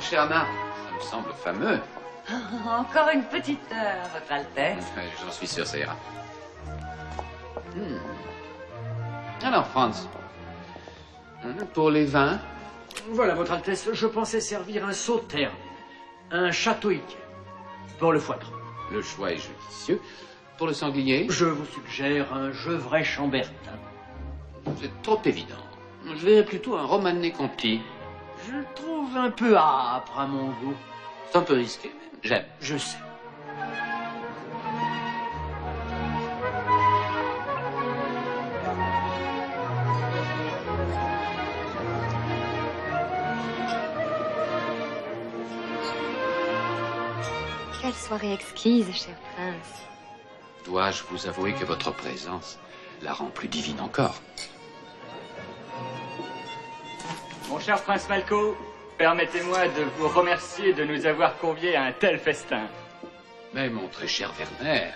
cher Nat. Ça me semble fameux. Encore une petite heure, Votre Altesse. J'en suis sûr, ça ira. Alors, Franz, pour les vins? Voilà, Votre Altesse, je pensais servir un sauterne, un châteauique, pour le foie gras. Le choix est judicieux. Pour le sanglier? Je vous suggère un gevrey chambertin. C'est trop évident. Je verrais plutôt un romanée conti. Je le trouve un peu âpre à mon goût. C'est un peu risqué, mais j'aime. Je sais. Quelle soirée exquise, cher prince. Dois-je vous avouer que votre présence la rend plus divine encore? Mon cher prince Malko, permettez-moi de vous remercier de nous avoir conviés à un tel festin. Mais mon très cher Werner,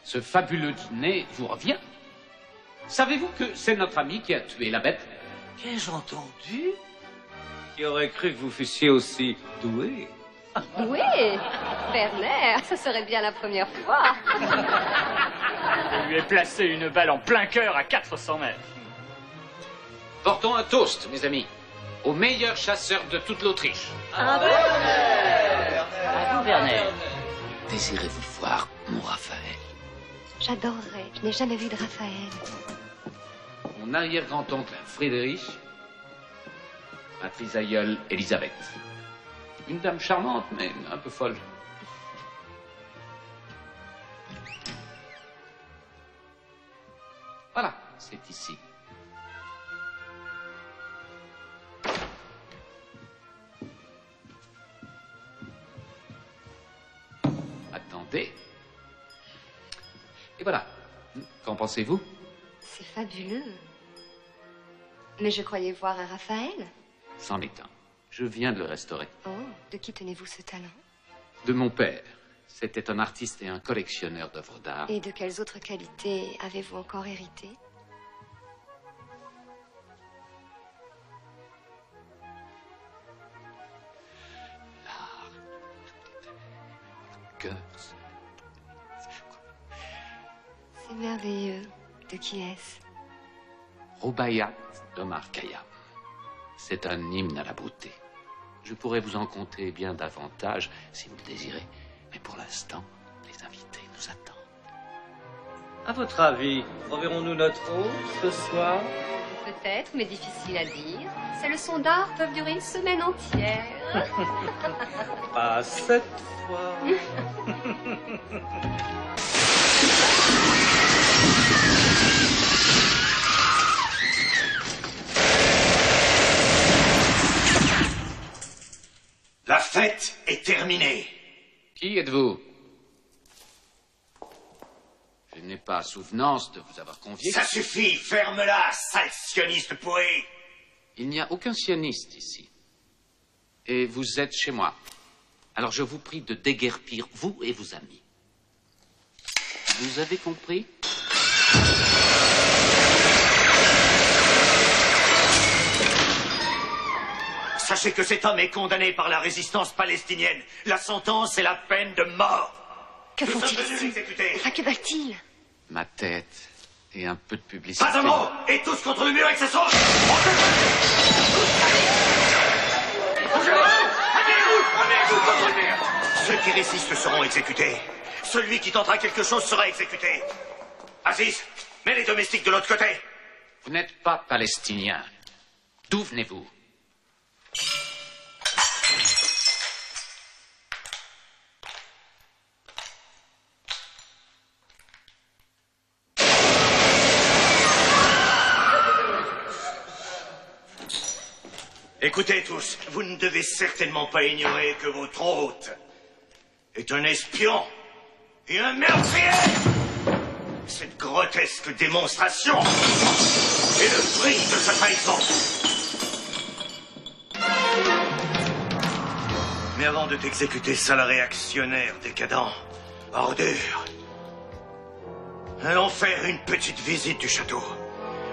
ce fabuleux dîner vous revient. Savez-vous que c'est notre ami qui a tué la bête? Qu'ai-je entendu? Qui aurait cru que vous fussiez aussi doué? Oui, Werner, ce serait bien la première fois. Je lui ai placé une balle en plein cœur à 400 mètres. Portons un toast, mes amis, au meilleur chasseur de toute l'Autriche. À vous, Werner. Désirez-vous voir mon Raphaël? J'adorerais. Je n'ai jamais vu de Raphaël. Mon arrière-grand-oncle Frédéric, ma trisaïeule Elisabeth. Une dame charmante, mais un peu folle. Voilà, c'est ici. Attendez. Et voilà. Qu'en pensez-vous? C'est fabuleux. Mais je croyais voir un Raphaël. C'en est un. Je viens de le restaurer. Oh, de qui tenez-vous ce talent? De mon père. C'était un artiste et un collectionneur d'œuvres d'art. Et de quelles autres qualités avez-vous encore hérité? L'art. Que... C'est merveilleux. De qui est-ce? Rubaiyat d'Omar Khayyam. C'est un hymne à la beauté. Je pourrais vous en conter bien davantage si vous le désirez. Mais pour l'instant, les invités nous attendent. À votre avis, reverrons-nous notre hôte ce soir? Peut-être, mais difficile à dire. Ces leçons d'art peuvent durer une semaine entière. Pas cette fois. La fête est terminée. Qui êtes-vous? Je n'ai pas souvenance de vous avoir convié. Ça suffit, ferme-la, sale sioniste pourri. Il n'y a aucun sioniste ici. Et vous êtes chez moi. Alors je vous prie de déguerpir, vous et vos amis. Vous avez compris? Sachez que cet homme est condamné par la résistance palestinienne. La sentence est la peine de mort. Que Nous font-ils sommes venus ici? l'exécuter. Enfin, que veulent-ils? Ma tête et un peu de publicité. Pas un mot. Et tous contre le mur avec sa sauce. Ceux qui résistent seront exécutés. Celui qui tentera quelque chose sera exécuté. Aziz, mets les domestiques de l'autre côté. Vous n'êtes pas palestinien. D'où venez-vous? Écoutez tous, vous ne devez certainement pas ignorer que votre hôte est un espion et un meurtrier. Cette grotesque démonstration est le prix de sa trahison. Mais avant de t'exécuter, sale réactionnaire décadent, ordure, allons faire une petite visite du château.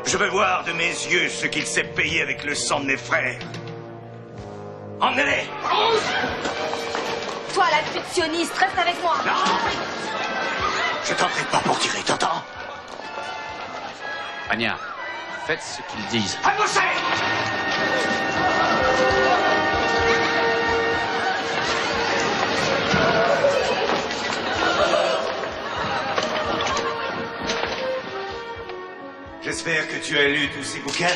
Je veux voir de mes yeux ce qu'il s'est payé avec le sang de mes frères. Emmenez-les. Toi, la pute sioniste, reste avec moi. Non. Je t'entraîne pas pour tirer, t'entends? Anya, faites ce qu'ils disent. Avancez! J'espère que tu as lu tous ces bouquins.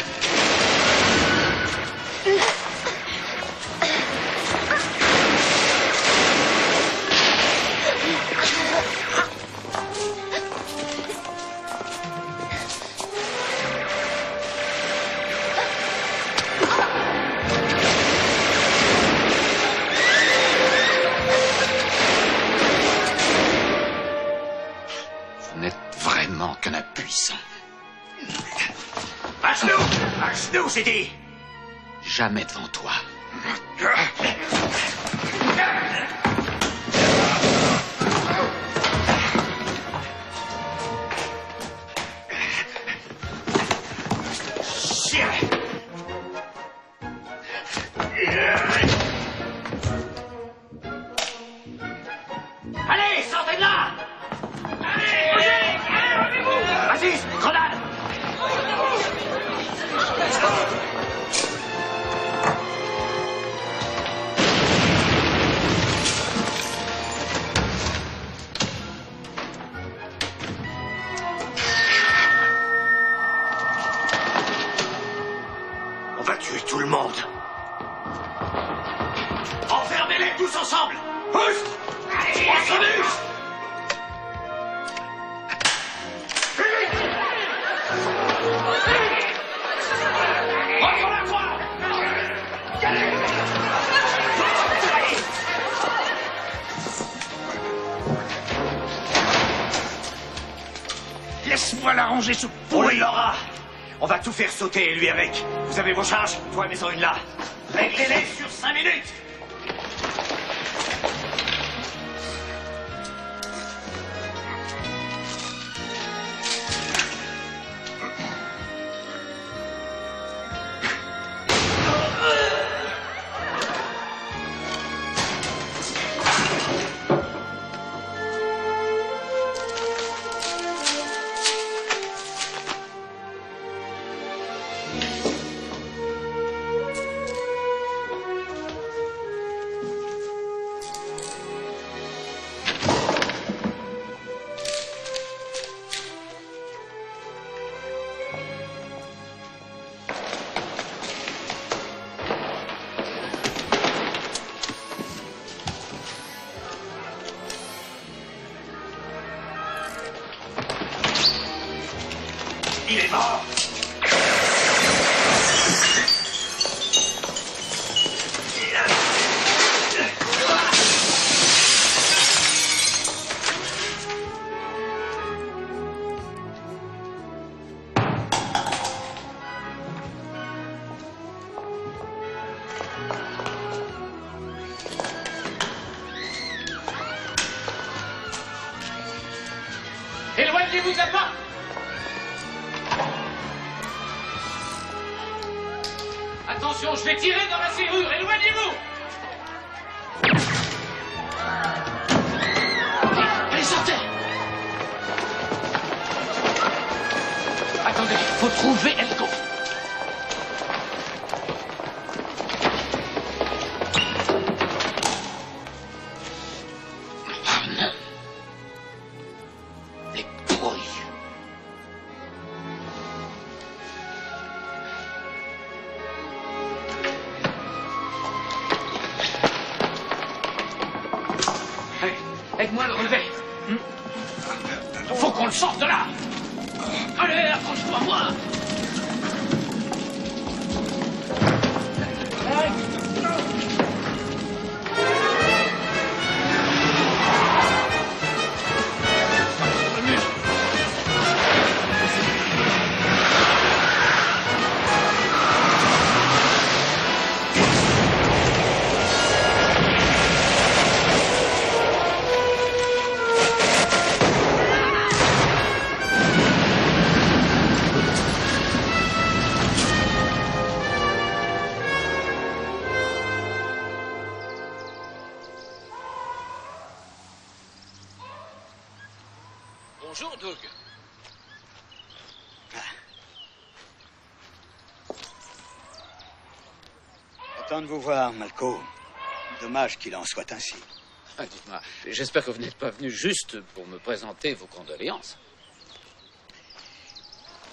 Vous n'êtes vraiment qu'un impuissant. À genoux! À genoux, j'ai dit! Jamais devant toi. Chien! Allez, sortez de là! Allez! Vas-y, grenade! On va tuer tout le monde. Enfermez-les tous ensemble. Pousse! Allez, on s'amuse! Entre la croix! Laisse-moi l'arranger, ce pourri! On l'aura! On va tout faire sauter, lui avec. Vous avez vos charges? Toi, mets-en une là. Réglez-les sur 5 minutes! Il est mort! Éloignez-vous de la porte! Attention, je vais tirer dans la serrure, éloignez-vous! Allez, sortez! Attendez, faut trouver Elko. Oh non. Des pourris. Allez, aide-moi à le relever. Faut qu'on le sorte de là. Allez, accroche-toi à moi. Fougue. Content de vous voir, Malko. Dommage qu'il en soit ainsi. Ah, dites-moi, j'espère que vous n'êtes pas venu juste pour me présenter vos condoléances.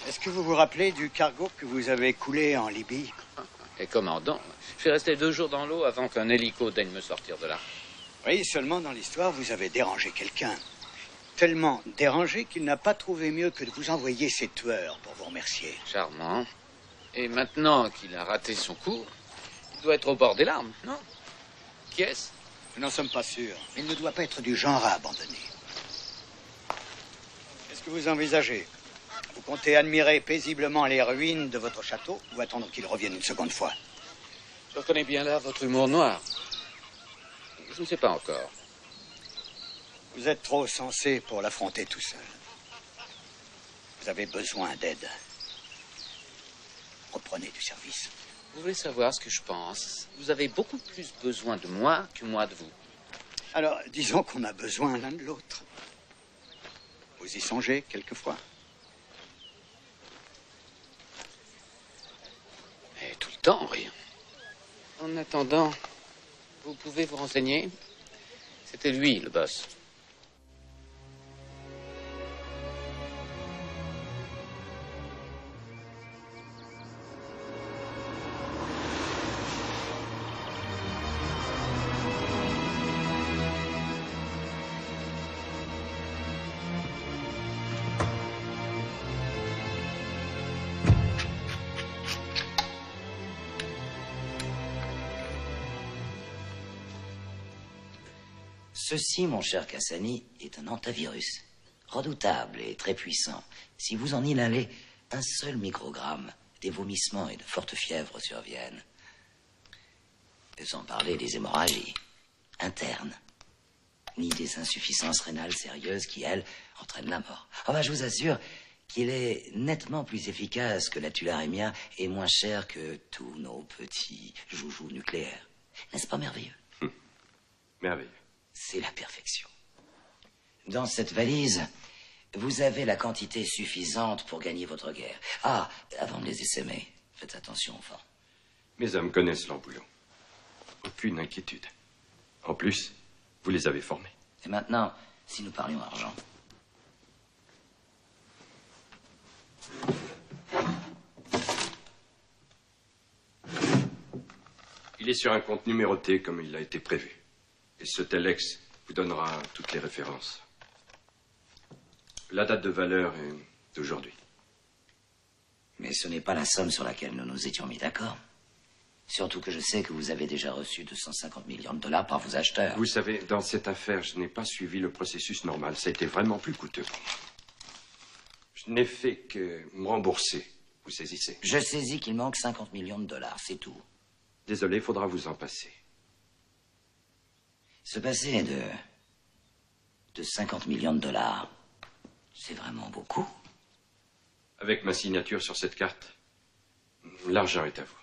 Est-ce que vous vous rappelez du cargo que vous avez coulé en Libye? Et commandant, je suis resté 2 jours dans l'eau avant qu'un hélico daigne me sortir de là. Oui, seulement dans l'histoire, vous avez dérangé quelqu'un. Tellement dérangé qu'il n'a pas trouvé mieux que de vous envoyer ses tueurs pour vous remercier. Charmant. Et maintenant qu'il a raté son coup, il doit être au bord des larmes, non? Qui est-ce? Nous n'en sommes pas sûrs. Il ne doit pas être du genre à abandonner. Qu'est-ce que vous envisagez? Vous comptez admirer paisiblement les ruines de votre château ou attendre qu'il revienne une seconde fois? Je reconnais bien là votre humour noir. Je ne sais pas encore. Vous êtes trop sensé pour l'affronter tout seul. Vous avez besoin d'aide. Reprenez du service. Vous voulez savoir ce que je pense? Vous avez beaucoup plus besoin de moi que moi de vous. Alors, disons qu'on a besoin l'un de l'autre. Vous y songez quelquefois? Et tout le temps, rien. En attendant, vous pouvez vous renseigner? C'était lui, le boss. Ceci, mon cher Cassani, est un antivirus. Redoutable et très puissant. Si vous en inhalez un seul microgramme, des vomissements et de fortes fièvres surviennent. Sans parler des hémorragies internes, ni des insuffisances rénales sérieuses qui, elles, entraînent la mort. Enfin, je vous assure qu'il est nettement plus efficace que la tularemia et moins cher que tous nos petits joujoux nucléaires. N'est-ce pas merveilleux? Merveilleux. C'est la perfection. Dans cette valise, vous avez la quantité suffisante pour gagner votre guerre. Ah, avant de les essaimer, faites attention, enfant. Mes hommes connaissent leur boulot. Aucune inquiétude. En plus, vous les avez formés. Et maintenant, si nous parlions argent. Il est sur un compte numéroté comme il a été prévu. Et ce telex vous donnera toutes les références. La date de valeur est d'aujourd'hui. Mais ce n'est pas la somme sur laquelle nous nous étions mis d'accord. Surtout que je sais que vous avez déjà reçu 250 millions de dollars par vos acheteurs. Vous savez, dans cette affaire, je n'ai pas suivi le processus normal. Ça a été vraiment plus coûteux pour moi. Je n'ai fait que me rembourser. Vous saisissez? Je saisis qu'il manque 50 millions de dollars, c'est tout. Désolé, il faudra vous en passer. Se passer de 50 millions de dollars, c'est vraiment beaucoup. Avec ma signature sur cette carte, l'argent est à vous.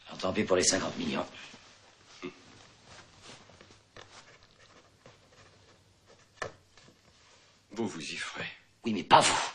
Alors tant pis pour les 50 millions. Vous vous y ferez. Oui, mais pas vous.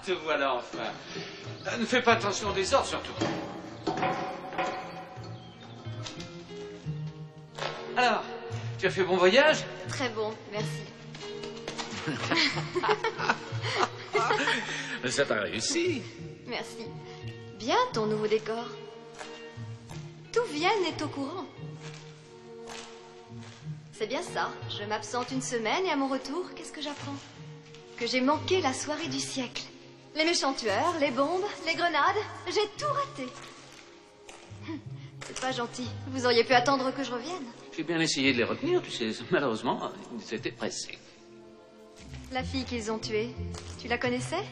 Te voilà enfin. Ne fais pas attention des ordres, surtout. Alors, tu as fait bon voyage? Très bon, merci. Ça t'a réussi. Merci. Bien ton nouveau décor. Tout Vienne est au courant. C'est bien ça. Je m'absente une semaine et à mon retour, qu'est-ce que j'apprends? Que j'ai manqué la soirée du siècle. Les méchants tueurs, les bombes, les grenades, j'ai tout raté. C'est pas gentil. Vous auriez pu attendre que je revienne. J'ai bien essayé de les retenir, tu sais. Malheureusement, ils étaient pressés. La fille qu'ils ont tuée, tu la connaissais?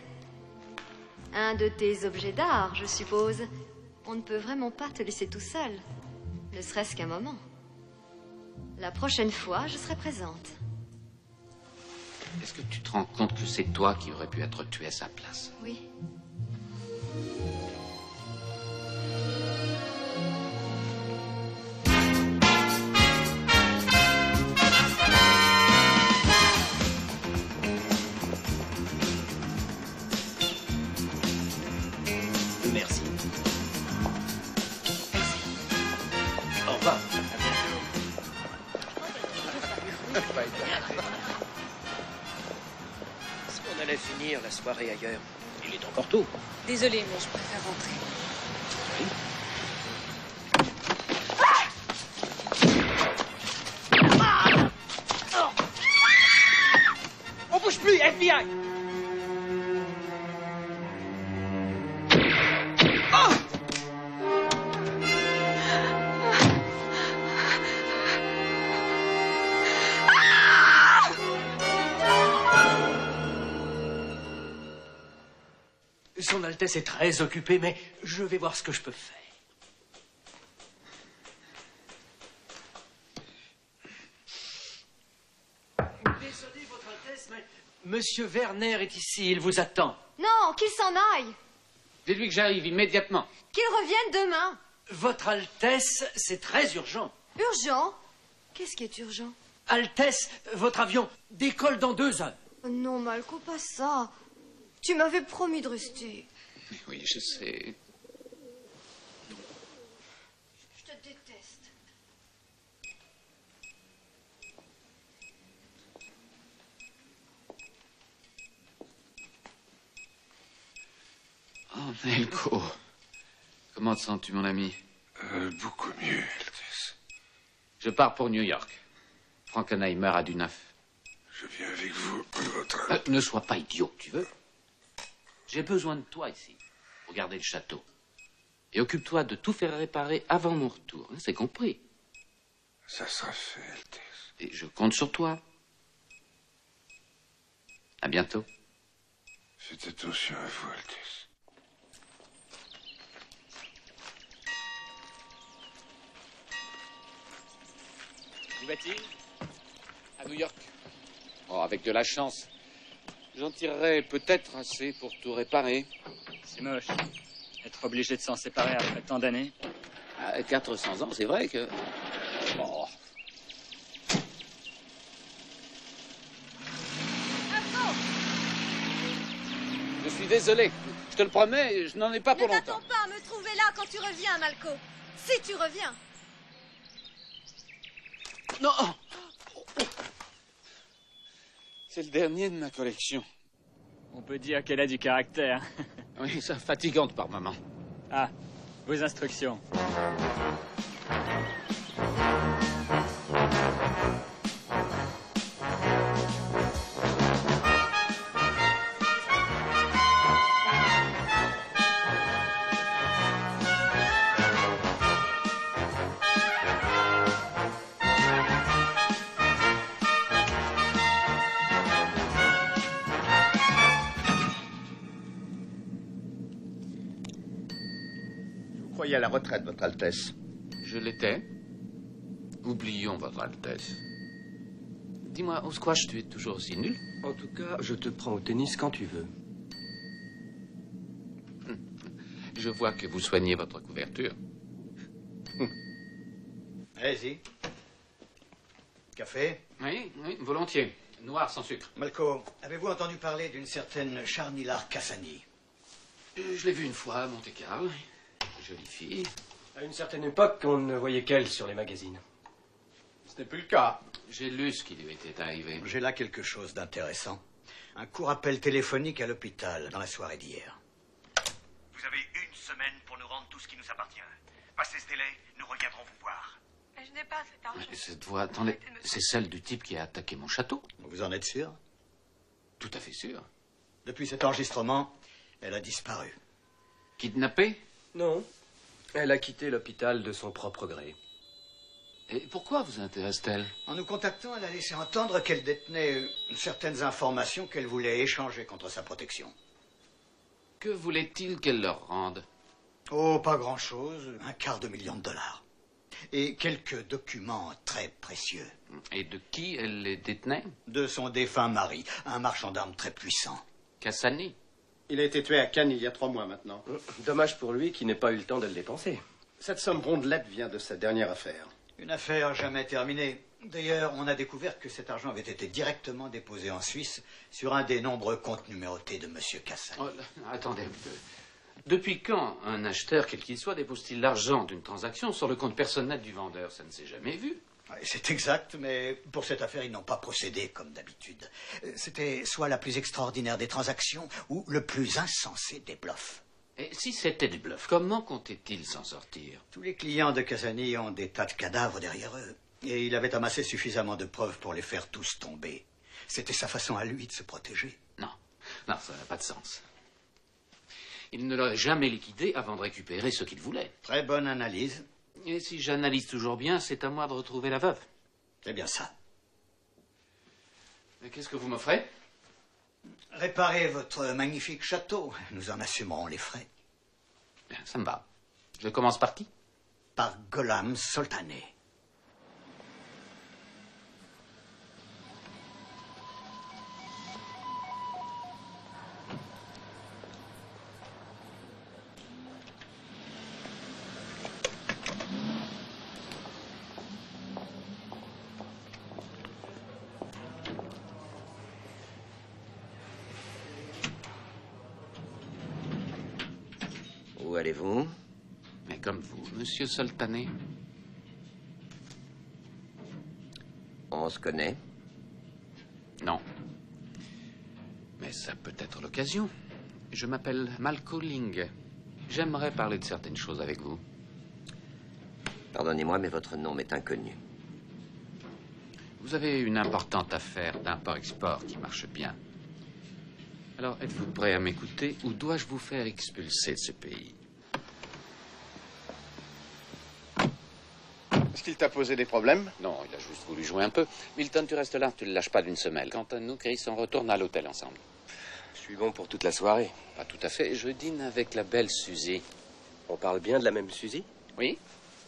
Un de tes objets d'art, je suppose. On ne peut vraiment pas te laisser tout seul. Ne serait-ce qu'un moment. La prochaine fois, je serai présente. Est-ce que tu te rends compte que c'est toi qui aurais pu être tué à sa place? Oui. Merci. Au revoir. Est-ce qu'on allait finir la soirée ailleurs? Il est encore tôt. Désolée, mais je préfère rentrer. Oui. On bouge plus, FBI! Son Altesse est très occupée, mais je vais voir ce que je peux faire. Désolé, Votre Altesse, mais Monsieur Werner est ici, il vous attend. Non, qu'il s'en aille. Dis-lui que j'arrive immédiatement. Qu'il revienne demain. Votre Altesse, c'est très urgent. Urgent? Qu'est-ce qui est urgent? Altesse, votre avion décolle dans 2 heures. Non, Malco, pas ça. Tu m'avais promis de rester. Oui, je sais. Je te déteste. Oh, Nelko. Comment te sens-tu, mon ami? Beaucoup mieux, Altesse. Je pars pour New York. Frankenheimer a du neuf. Je viens avec vous, votre... Ne sois pas idiot, tu veux? J'ai besoin de toi ici, pour garder le château. Et occupe-toi de tout faire réparer avant mon retour, hein, c'est compris. Ça sera fait, Altesse. Et je compte sur toi. À bientôt. Faites attention à vous, Altesse. Où va-t-il? À New York. Oh, avec de la chance. J'en tirerai peut-être assez pour tout réparer. C'est moche. Être obligé de s'en séparer après tant d'années. À 400 ans, c'est vrai que... Oh. Je suis désolé. Je te le promets, je n'en ai pas pour longtemps. Ne t'attends pas à me trouver là quand tu reviens, Malco. Si tu reviens. Non! C'est le dernier de ma collection. On peut dire qu'elle a du caractère. Oui, ça fatigante par moment. Ah, vos instructions. À la retraite, Votre Altesse. Je l'étais. Oublions Votre Altesse. Dis-moi, au squash, tu es toujours aussi nul? En tout cas, je te prends au tennis quand tu veux. Je vois que vous soignez votre couverture. Allez-y. Café? Oui, oui, volontiers. Noir sans sucre. Malco, avez-vous entendu parler d'une certaine Charnilar Cassani? Je l'ai vue une fois à Monte-Carlo. Jolie fille. À une certaine époque, on ne voyait qu'elle sur les magazines. Ce n'est plus le cas. J'ai lu ce qui lui était arrivé. J'ai là quelque chose d'intéressant. Un court appel téléphonique à l'hôpital dans la soirée d'hier. Vous avez 1 semaine pour nous rendre tout ce qui nous appartient. Passez ce délai, nous reviendrons vous voir. Mais je n'ai pas cet argent. Cette voix, attendez, c'est celle du type qui a attaqué mon château. Vous en êtes sûr? Tout à fait sûr. Depuis cet enregistrement, Elle a disparu. Kidnappée? Non. Elle a quitté l'hôpital de son propre gré. Et pourquoi vous intéresse-t-elle? En nous contactant, elle a laissé entendre qu'elle détenait certaines informations qu'elle voulait échanger contre sa protection. Que voulait-il qu'elle leur rende? Oh, pas grand-chose. $250 000. Et quelques documents très précieux. Et de qui elle les détenait? De son défunt mari, un marchand d'armes très puissant. Cassani? Il a été tué à Cannes il y a 3 mois maintenant. Dommage pour lui qu'il n'ait pas eu le temps de le dépenser. Cette somme rondelette vient de sa dernière affaire. Une affaire jamais terminée. D'ailleurs, on a découvert que cet argent avait été directement déposé en Suisse sur un des nombreux comptes numérotés de M. Cassani. Oh, attendez un peu. Depuis quand un acheteur, quel qu'il soit, dépose-t-il l'argent d'une transaction sur le compte personnel du vendeur? Ça ne s'est jamais vu. C'est exact, mais pour cette affaire, ils n'ont pas procédé comme d'habitude. C'était soit la plus extraordinaire des transactions ou le plus insensé des bluffs. Et si c'était du bluff, comment comptait-il s'en sortir? Tous les clients de Cassani ont des tas de cadavres derrière eux. Et il avait amassé suffisamment de preuves pour les faire tous tomber. C'était sa façon à lui de se protéger. Non, non, ça n'a pas de sens. Il ne l'aurait jamais liquidé avant de récupérer ce qu'il voulait. Très bonne analyse. Et si j'analyse toujours bien, c'est à moi de retrouver la veuve. C'est bien ça. Mais qu'est-ce que vous m'offrez? Réparez votre magnifique château. Nous en assumerons les frais. Bien, ça me va. Je commence par qui? Par Gholam Soltané. Où allez-vous? Mais comme vous, monsieur Soltané. On se connaît? Non. Mais ça peut être l'occasion. Je m'appelle Malko Ling. J'aimerais parler de certaines choses avec vous. Pardonnez-moi, mais votre nom m'est inconnu. Vous avez une importante affaire d'import-export qui marche bien. Alors, êtes-vous prêt à m'écouter ou dois-je vous faire expulser de ce pays? Est-ce qu'il t'a posé des problèmes? Non, il a juste voulu jouer un peu. Milton, tu restes là, tu ne le lâches pas d'une semelle. Quant à nous, Chris, on retourne à l'hôtel ensemble. Je suis bon pour toute la soirée. Pas tout à fait. Je dîne avec la belle Suzy. On parle bien de la même Suzy? Oui,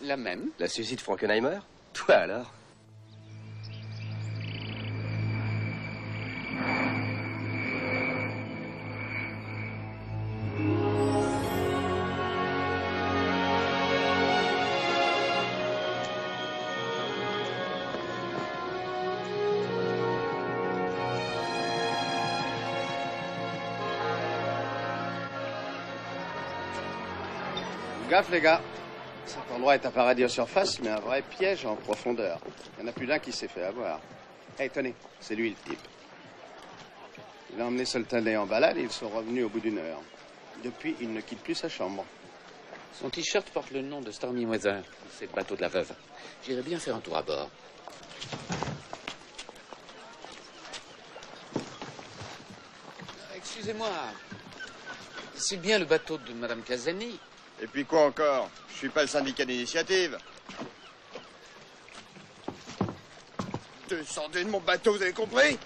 la même. La Suzy de Frankenheimer? Toi alors? Gaffe, les gars. Cet endroit est un paradis en surface, mais un vrai piège en profondeur. Il y en a plus d'un qui s'est fait avoir. Hey, tenez, c'est lui le type. Il a emmené Soltané en balade et ils sont revenus au bout d'1 heure. Depuis, il ne quitte plus sa chambre. Son t-shirt porte le nom de Stormy Weather. C'est le bateau de la veuve. J'irais bien faire un tour à bord. Excusez-moi. C'est bien le bateau de Madame Cassani. Et puis quoi encore? Je suis pas le syndicat d'initiative. Descendez de mon bateau, vous avez compris?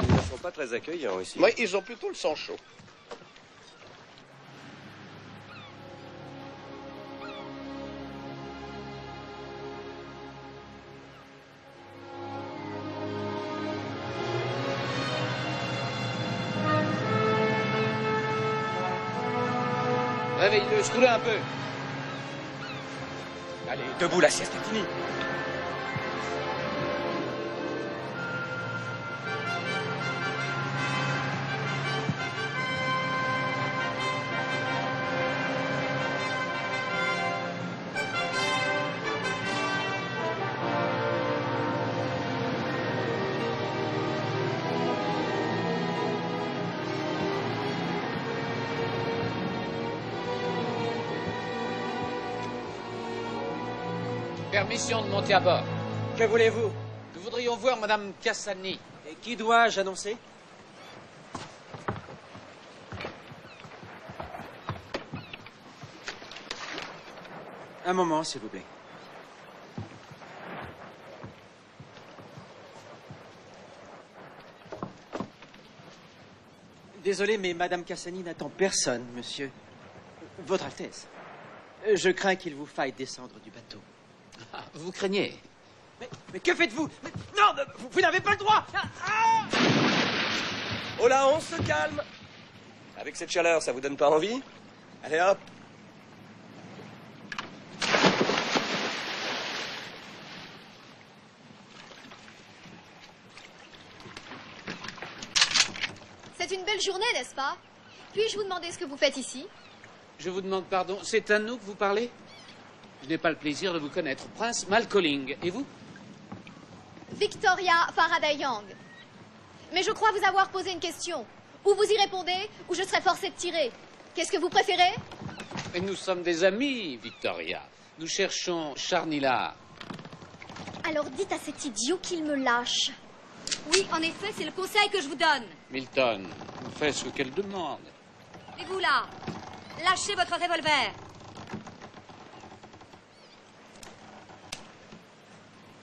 Ils ne sont pas très accueillants ici. Oui, ils ont plutôt le sang chaud. Réveille-le, secoue-le un peu. Allez, debout, la sieste est finie. Permission de monter à bord. Que voulez-vous? Nous voudrions voir Madame Cassani. Et qui dois-je annoncer? Un moment, s'il vous plaît. Désolé, mais Madame Cassani n'attend personne, monsieur. Votre Altesse. Je crains qu'il vous faille descendre du bateau. Ah, vous craignez? Mais que faites-vous? Non, vous n'avez pas le droit! Oh là, on se calme. Avec cette chaleur, ça vous donne pas envie? Allez hop. C'est une belle journée, n'est-ce pas? Puis-je vous demander ce que vous faites ici? Je vous demande pardon, c'est à nous que vous parlez? Je n'ai pas le plaisir de vous connaître. Prince Malcolling. Et vous? Victoria Faraday Young. Mais je crois vous avoir posé une question. Ou vous y répondez, ou je serai forcée de tirer. Qu'est-ce que vous préférez? Et nous sommes des amis, Victoria. Nous cherchons Charnila. Alors dites à cet idiot qu'il me lâche. Oui, en effet, c'est le conseil que je vous donne. Milton, vous faites ce qu'elle demande. Et vous là, lâchez votre revolver.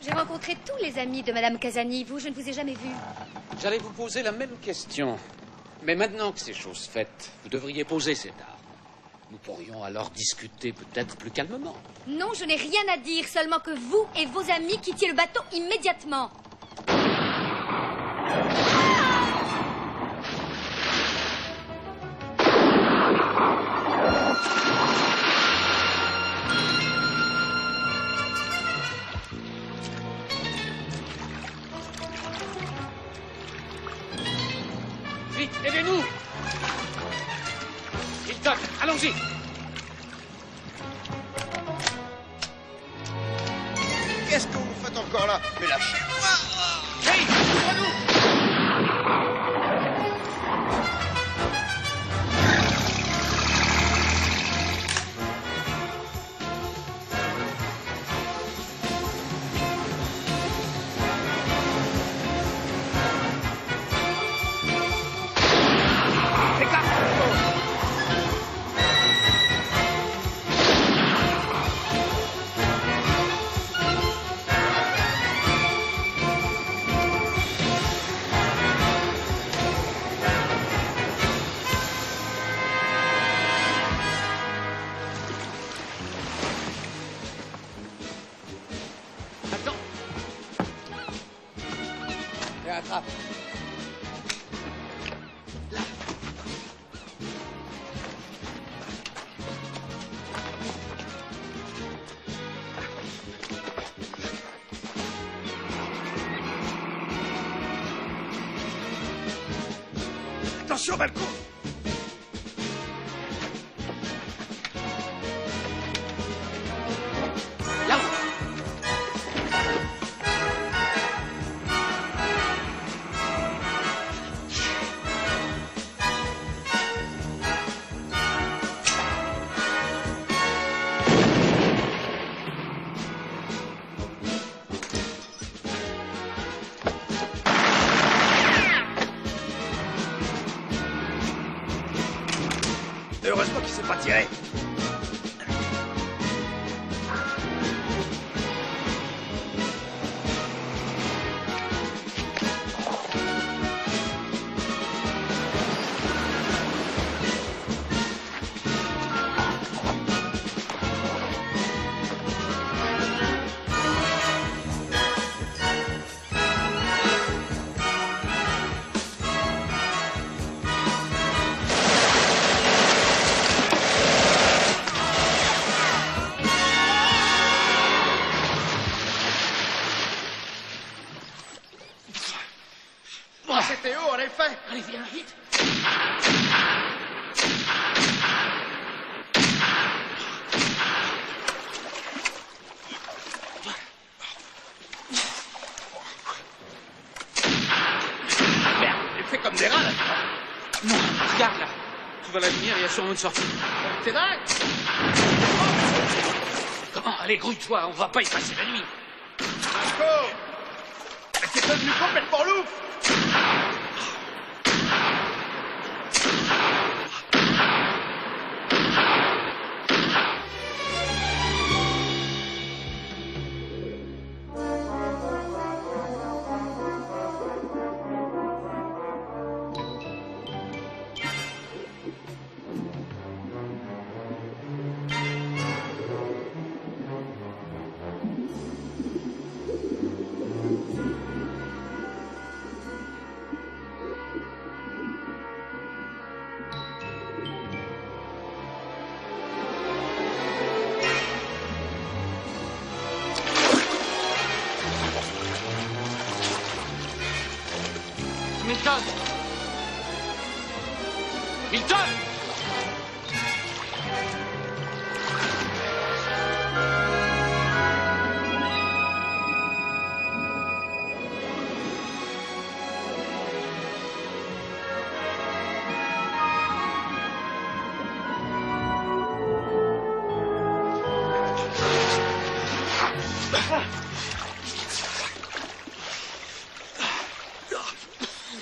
J'ai rencontré tous les amis de Madame Cassani. Vous, je ne vous ai jamais vu. J'allais vous poser la même question. Mais maintenant que c'est chose faite, vous devriez poser cette arme. Nous pourrions alors discuter peut-être plus calmement. Non, je n'ai rien à dire, seulement que vous et vos amis quittiez le bateau immédiatement. Vite, aidez-nous! Milton, allons-y! Qu'est-ce que vous faites encore là? Mais lâchez-moi! Hey, ouvre-nous! Attrape. Là. Attention, Malcolm! Heureusement qu'il s'est pas tiré. C'était haut, en effet. Allez, viens, vite. Merde, il fait comme des rats, là. Non, regarde, là. Tu vas la lumière, il y a sûrement une sortie. T'es dingue? Comment? Allez, grouille-toi, on va pas y passer la nuit. Marco! T'es devenu complètement loup!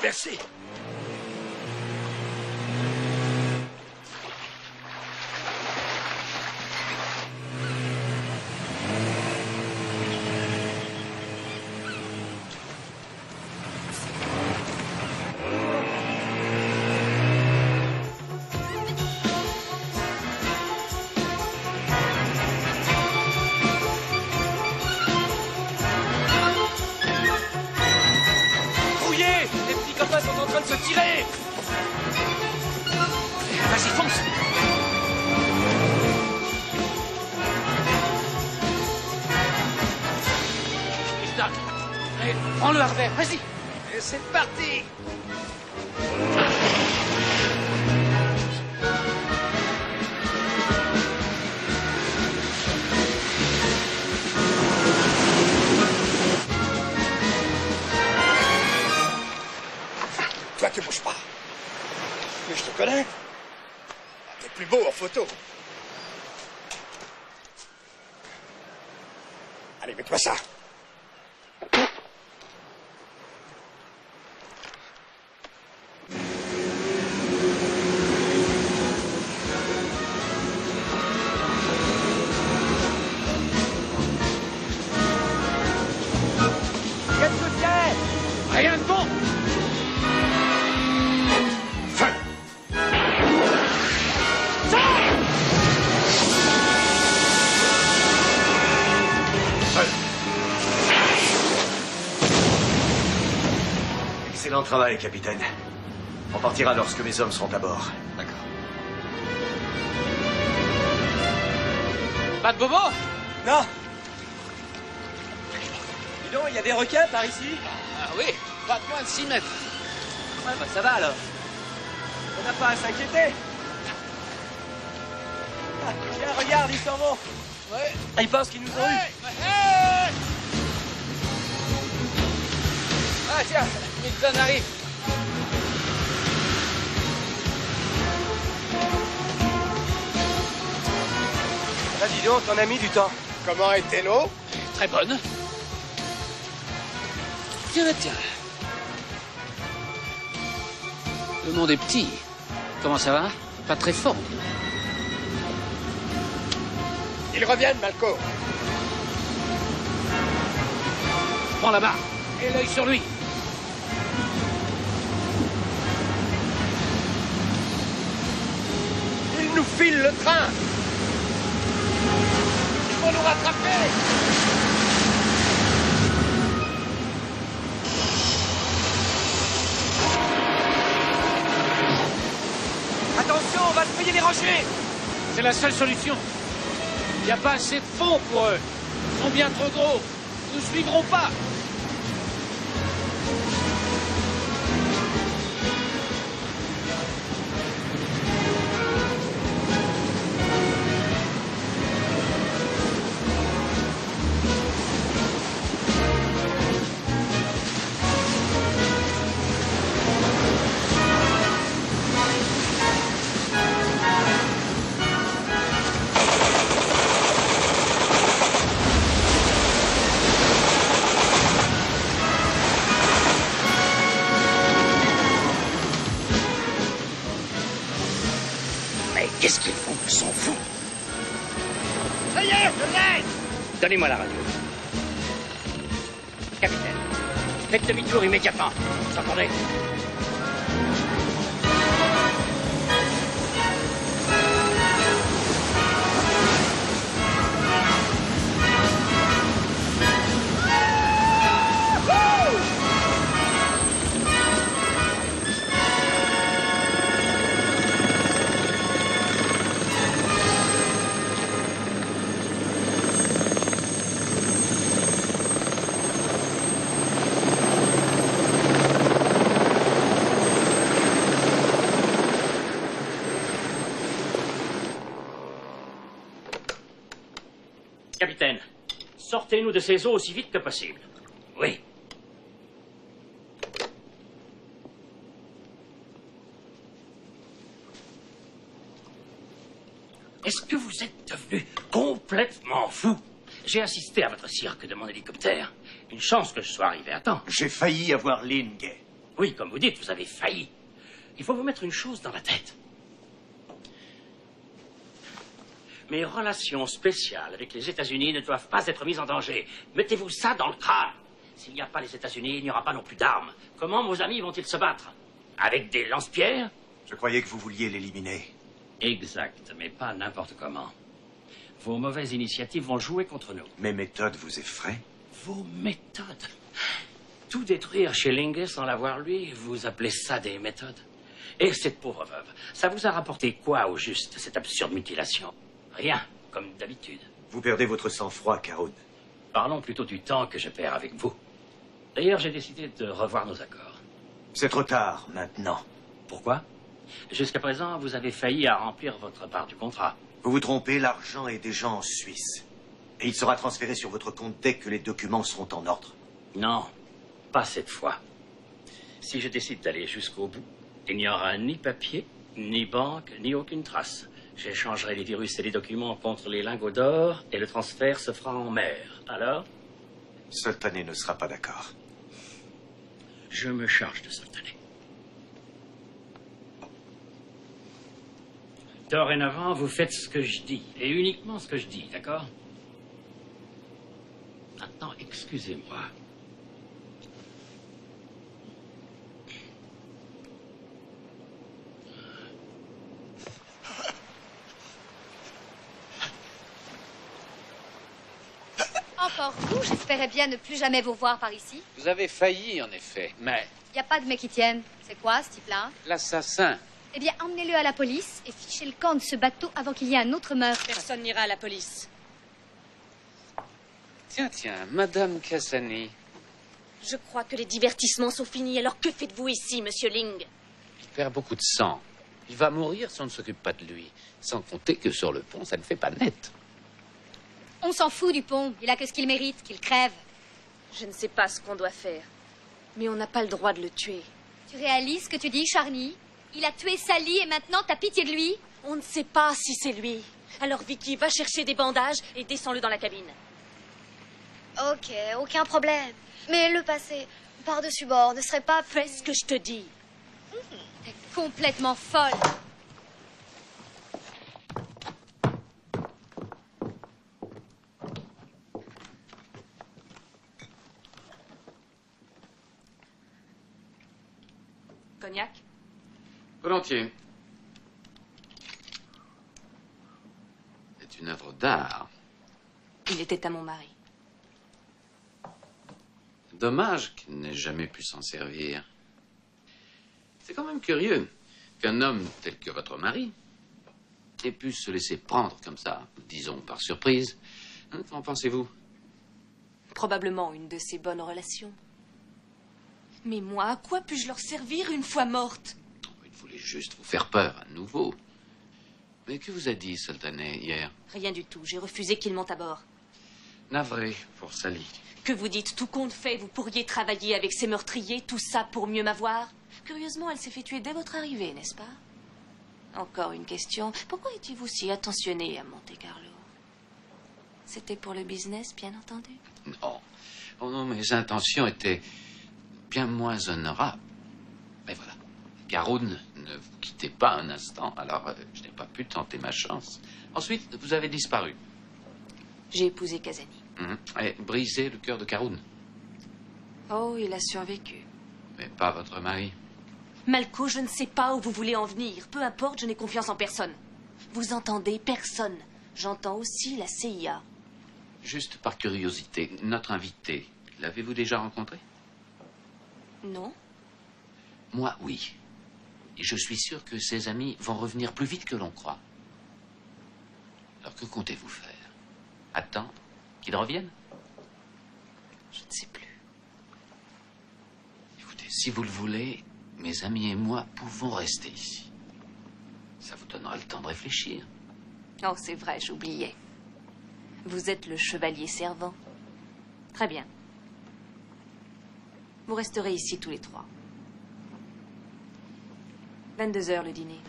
Merci. Se tirer. Vas-y, fonce. Putain. Allez, prends le harbert, vas-y. Et c'est parti. Toi, tu bouges pas. Mais je te connais. T'es plus beau en photo. Allez, mets-toi ça. Qu'est-ce que c'est? Rien de bon. Excellent travail, capitaine. On partira lorsque mes hommes seront à bord. D'accord. Pas de bobo? Non. Dis donc, il y a des requins par ici? Ah oui, pas de moins de 6 mètres. Ouais, bah ça va alors. On n'a pas à s'inquiéter. Ah, tiens, regarde, ils s'en vont. Ouais. Ils pensent qu'ils nous ont eu. Hey. Ah tiens, Milton arrive. Ah, dis donc, t'en as mis du temps. Comment était l'eau? Très bonne. Tiens, tiens. Le monde est petit. Comment ça va? Pas très fort. Ils reviennent, Malco. Prends la barre et l'œil sur lui. Ils nous filent le train. Ils vont nous rattraper. Attention, on va se payer les rochers. C'est la seule solution. Il n'y a pas assez de fond pour eux. Ils sont bien trop gros. Ils ne nous suivront pas. Qu'est-ce qu'ils font? Ils s'en foutent. Ça y est, je l'ai! Donnez-moi la radio. Capitaine, faites demi-tour immédiatement. Vous entendez? Capitaine, sortez-nous de ces eaux aussi vite que possible. Oui. Est-ce que vous êtes devenu complètement fou? J'ai assisté à votre cirque de mon hélicoptère. Une chance que je sois arrivé à temps. J'ai failli avoir Ling. Oui, comme vous dites, vous avez failli. Il faut vous mettre une chose dans la tête. Mes relations spéciales avec les États-Unis ne doivent pas être mises en danger. Mettez-vous ça dans le crâne. S'il n'y a pas les États-Unis, il n'y aura pas non plus d'armes. Comment vos amis vont-ils se battre? Avec des lance-pierres? Je croyais que vous vouliez l'éliminer. Exact, mais pas n'importe comment. Vos mauvaises initiatives vont jouer contre nous. Mes méthodes vous effraient? Vos méthodes? Tout détruire chez Ling sans l'avoir lui, vous appelez ça des méthodes? Et cette pauvre veuve, ça vous a rapporté quoi au juste, cette absurde mutilation? Rien, comme d'habitude. Vous perdez votre sang-froid, Carhoun. Parlons plutôt du temps que je perds avec vous. D'ailleurs, j'ai décidé de revoir nos accords. C'est trop tard, maintenant. Pourquoi? Jusqu'à présent, vous avez failli à remplir votre part du contrat. Vous vous trompez, l'argent est déjà en Suisse. Et il sera transféré sur votre compte dès que les documents seront en ordre. Non, pas cette fois. Si je décide d'aller jusqu'au bout, il n'y aura ni papier, ni banque, ni aucune trace. J'échangerai les virus et les documents contre les lingots d'or et le transfert se fera en mer. Alors? Soltané ne sera pas d'accord. Je me charge de Soltané. Dorénavant, vous faites ce que je dis, et uniquement ce que je dis, d'accord? Maintenant, excusez-moi. Encore vous, j'espérais bien ne plus jamais vous voir par ici. Vous avez failli, en effet, mais Y a pas de mec qui tienne. C'est quoi, ce type-là? l'assassin... Eh bien, emmenez-le à la police et fichez le camp de ce bateau avant qu'il y ait un autre meurtre. Personne n'ira à la police. Tiens, Madame Cassani. Je crois que les divertissements sont finis, alors que faites-vous ici, monsieur Ling? Il perd beaucoup de sang. Il va mourir si on ne s'occupe pas de lui. Sans compter que sur le pont, ça ne fait pas net. On s'en fout du pont. Il a que ce qu'il mérite, qu'il crève. Je ne sais pas ce qu'on doit faire, mais on n'a pas le droit de le tuer. Tu réalises ce que tu dis, Charny? Il a tué Sally et maintenant t'as pitié de lui? On ne sait pas si c'est lui. Alors Vicky, va chercher des bandages et descends-le dans la cabine. Ok, aucun problème. Mais le passé, par-dessus bord, ne serait pas... Fais ce que je te dis. T'es complètement folle. Cognac? Volontiers. C'est une œuvre d'art. Il était à mon mari. Dommage qu'il n'ait jamais pu s'en servir. C'est quand même curieux qu'un homme tel que votre mari ait pu se laisser prendre comme ça, disons par surprise. Qu'en pensez-vous? Probablement une de ses bonnes relations. Mais moi, à quoi puis-je leur servir une fois morte? Il voulait juste vous faire peur à nouveau. Mais que vous a dit Soltané hier? Rien du tout. J'ai refusé qu'il monte à bord. Navré pour Sally. Que vous dites, tout compte fait, vous pourriez travailler avec ces meurtriers, tout ça pour mieux m'avoir? Curieusement, elle s'est fait tuer dès votre arrivée, n'est-ce pas? Encore une question. Pourquoi étiez-vous si attentionné à Monte-Carlo? C'était pour le business, bien entendu? Non. Oh non, mes intentions étaient bien moins honorables. Mais voilà. Carhoun, ne vous quittez pas un instant, alors je n'ai pas pu tenter ma chance. Ensuite, vous avez disparu. J'ai épousé Cassani. Et brisé le cœur de Carhoun. Oh, il a survécu. Mais pas votre mari. Malco, je ne sais pas où vous voulez en venir. Peu importe, je n'ai confiance en personne. Vous entendez? Personne. J'entends aussi la CIA. Juste par curiosité, notre invité, l'avez-vous déjà rencontré? Non. Moi, oui. Et je suis sûr que ses amis vont revenir plus vite que l'on croit. Alors que comptez-vous faire? Attendre qu'ils reviennent? Je ne sais plus. Écoutez, si vous le voulez, mes amis et moi pouvons rester ici. Ça vous donnera le temps de réfléchir. Oh, c'est vrai, j'oubliais. Vous êtes le chevalier servant. Très bien. Vous resterez ici tous les trois. 22h le dîner.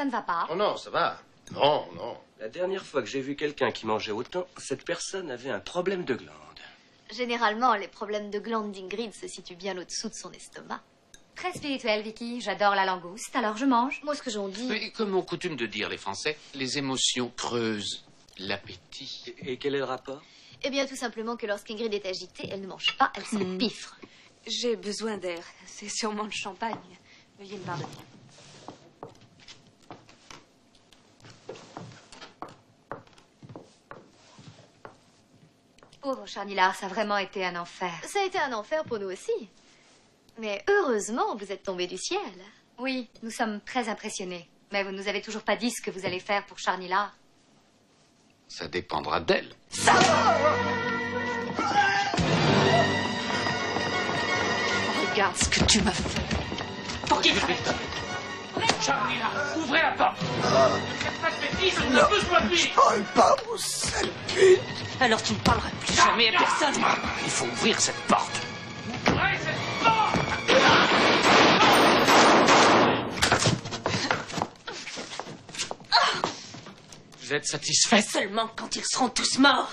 Ça ne va pas. Oh non, ça va. Non, non. La dernière fois que j'ai vu quelqu'un qui mangeait autant, cette personne avait un problème de glande. Généralement, les problèmes de glande d'Ingrid se situent bien au-dessous de son estomac. Très spirituel, Vicky. J'adore la langouste, alors je mange. Moi, ce que j'en dis... Mais comme ont coutume de dire les Français, les émotions creusent l'appétit. Et quel est le rapport? Eh bien, tout simplement que lorsqu'Ingrid est agitée, elle ne mange pas, elle s'empiffre. J'ai besoin d'air. C'est sûrement le champagne. Veuillez me pardonner. Pauvre Charnilard, ça a vraiment été un enfer. Ça a été un enfer pour nous aussi. Mais heureusement, vous êtes tombé du ciel. Oui, nous sommes très impressionnés. Mais vous nous avez toujours pas dit ce que vous allez faire pour Charnilard. Ça dépendra d'elle. Regarde ce que tu m'as fait. Pour qui Charnilard, ouvrez la porte. Ne faites pas de bêtises, on a besoin de lui. Je parle pas, vous sale pute. Alors tu ne parleras plus jamais à personne. Il faut ouvrir cette porte. Ouvrez cette porte. Vous êtes satisfaite? Seulement quand ils seront tous morts.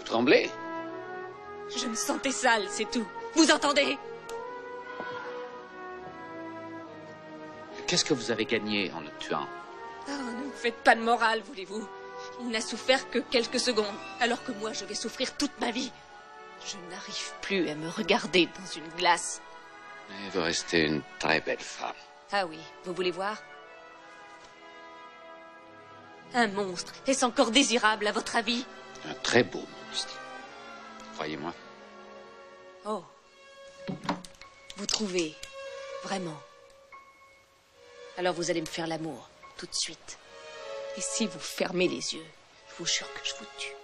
Tremblez. Je me sentais sale, c'est tout. Vous entendez? Qu'est-ce que vous avez gagné en le tuant? Oh, ne me faites pas de morale, voulez-vous. Il n'a souffert que quelques secondes, alors que moi, je vais souffrir toute ma vie. Je n'arrive plus à me regarder dans une glace. Et vous restez une très belle femme. Ah oui, vous voulez voir? Un monstre, est-ce encore désirable à votre avis? Un très beau monstre. Croyez-moi. Oh. Vous trouvez? Vraiment? Alors vous allez me faire l'amour, tout de suite. Et si vous fermez les yeux, je vous jure que je vous tue.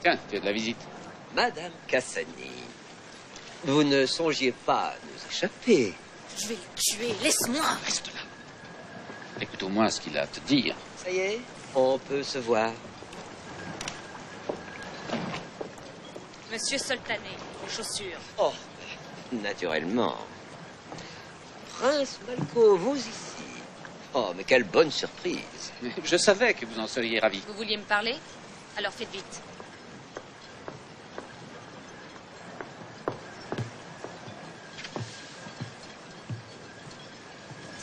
Tiens, tu as de la visite. Madame Cassani, vous ne songiez pas à nous échapper. Je vais le tuer, laisse-moi. Reste là. Écoute au moins ce qu'il a à te dire. Ça y est, on peut se voir. Monsieur Soltané, vos chaussures. Oh, naturellement. Prince Malko, vous ici. Oh, mais quelle bonne surprise. Je savais que vous en seriez ravi. Vous vouliez me parler? Alors faites vite.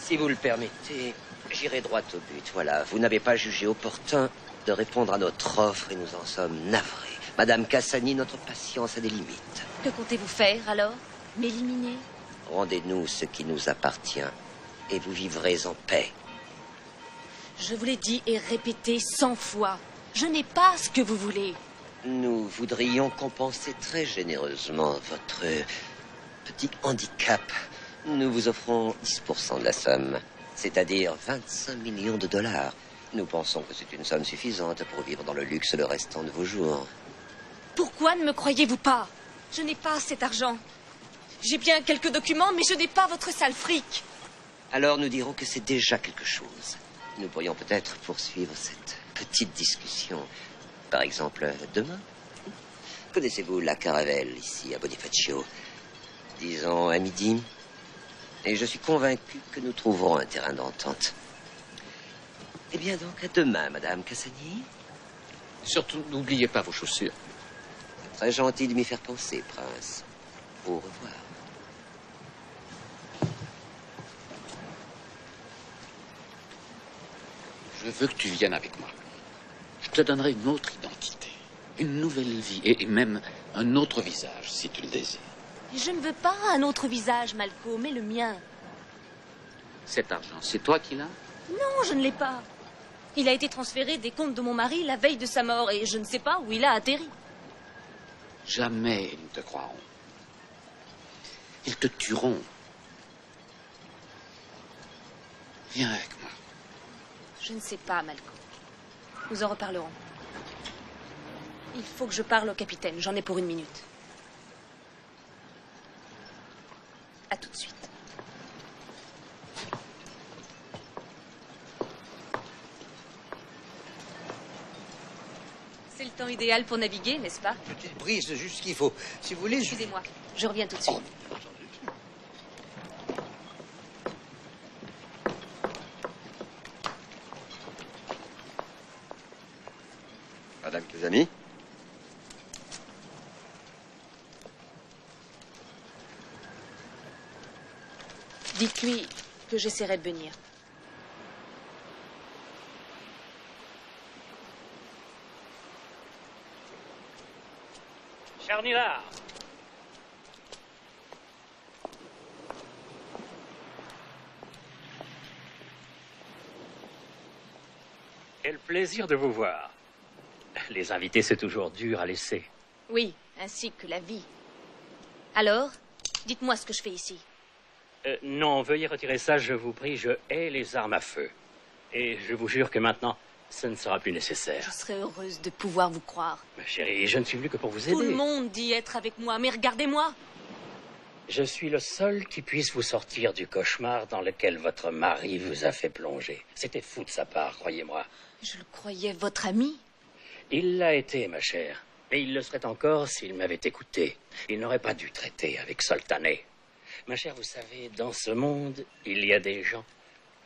Si vous le permettez, j'irai droit au but. Voilà, vous n'avez pas jugé opportun de répondre à notre offre et nous en sommes navrés. Madame Cassani, notre patience a des limites. Que comptez-vous faire alors? M'éliminer? Rendez-nous ce qui nous appartient et vous vivrez en paix. Je vous l'ai dit et répété 100 fois. Je n'ai pas ce que vous voulez. Nous voudrions compenser très généreusement votre petit handicap. Nous vous offrons 10% de la somme, c'est-à-dire 25 millions de dollars. Nous pensons que c'est une somme suffisante pour vivre dans le luxe le restant de vos jours. Pourquoi ne me croyez-vous pas? Je n'ai pas cet argent. J'ai bien quelques documents, mais je n'ai pas votre sale fric. Alors nous dirons que c'est déjà quelque chose. Nous pourrions peut-être poursuivre cette petite discussion. Par exemple, demain. Connaissez-vous la Caravelle, ici, à Bonifacio? Disons à midi. Et je suis convaincu que nous trouverons un terrain d'entente. Eh bien donc, à demain, Madame Cassani. Surtout, n'oubliez pas vos chaussures. C'est très gentil de m'y faire penser, Prince. Au revoir. Je veux que tu viennes avec moi. Je te donnerai une autre identité, une nouvelle vie et même un autre visage, si tu le désires. Je ne veux pas un autre visage, Malko, mais le mien. Cet argent, c'est toi qui l'as? Non, je ne l'ai pas. Il a été transféré des comptes de mon mari la veille de sa mort et je ne sais pas où il a atterri. Jamais ils ne te croiront. Ils te tueront. Viens avec moi. Je ne sais pas, Malko. Nous en reparlerons. Il faut que je parle au capitaine. J'en ai pour 1 minute. À tout de suite. C'est le temps idéal pour naviguer, n'est-ce pas? Petite brise, juste ce qu'il faut. Si vous voulez, Excusez-moi, je reviens tout de suite. Madame Cassani? Dites-lui que j'essaierai de venir. Charnilard. Quel plaisir de vous voir. Les invités, c'est toujours dur à laisser. Oui, ainsi que la vie. Alors, dites-moi ce que je fais ici. Non, veuillez retirer ça, je vous prie. Je hais les armes à feu. Et je vous jure que maintenant, ce ne sera plus nécessaire. Je serais heureuse de pouvoir vous croire. Ma chérie, je ne suis venu que pour vous aider. Tout le monde dit être avec moi, mais regardez-moi. Je suis le seul qui puisse vous sortir du cauchemar dans lequel votre mari vous a fait plonger. C'était fou de sa part, croyez-moi. Je le croyais votre ami. Il l'a été, ma chère. Et il le serait encore s'il m'avait écouté. Il n'aurait pas dû traiter avec Soltané. Ma chère, vous savez, dans ce monde, il y a des gens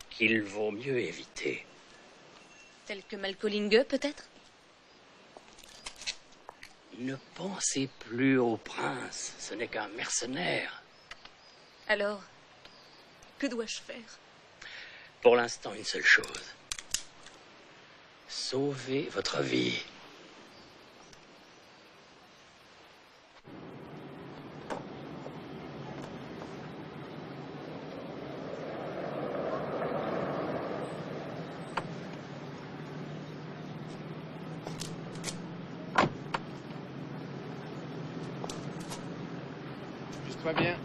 qu'il vaut mieux éviter. Tel que Malkolingue, peut-être? Ne pensez plus au prince. Ce n'est qu'un mercenaire. Alors, que dois-je faire? Pour l'instant, une seule chose. Sauvez votre vie. Amuse-toi bien.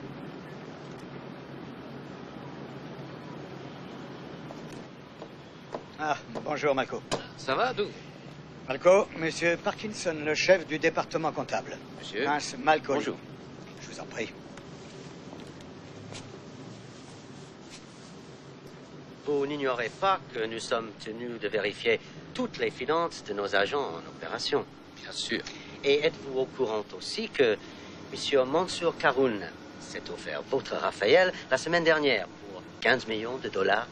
Ah, bonjour, Malko. Ça va, Doug? Malco, monsieur Parkinson, le chef du département comptable. Monsieur. Prince Malcolm. Bonjour. Je vous en prie. Vous n'ignorez pas que nous sommes tenus de vérifier toutes les finances de nos agents en opération. Bien sûr. Et êtes-vous au courant aussi que M. Mansour Karoun s'est offert votre Raphaël la semaine dernière pour 15 millions de dollars?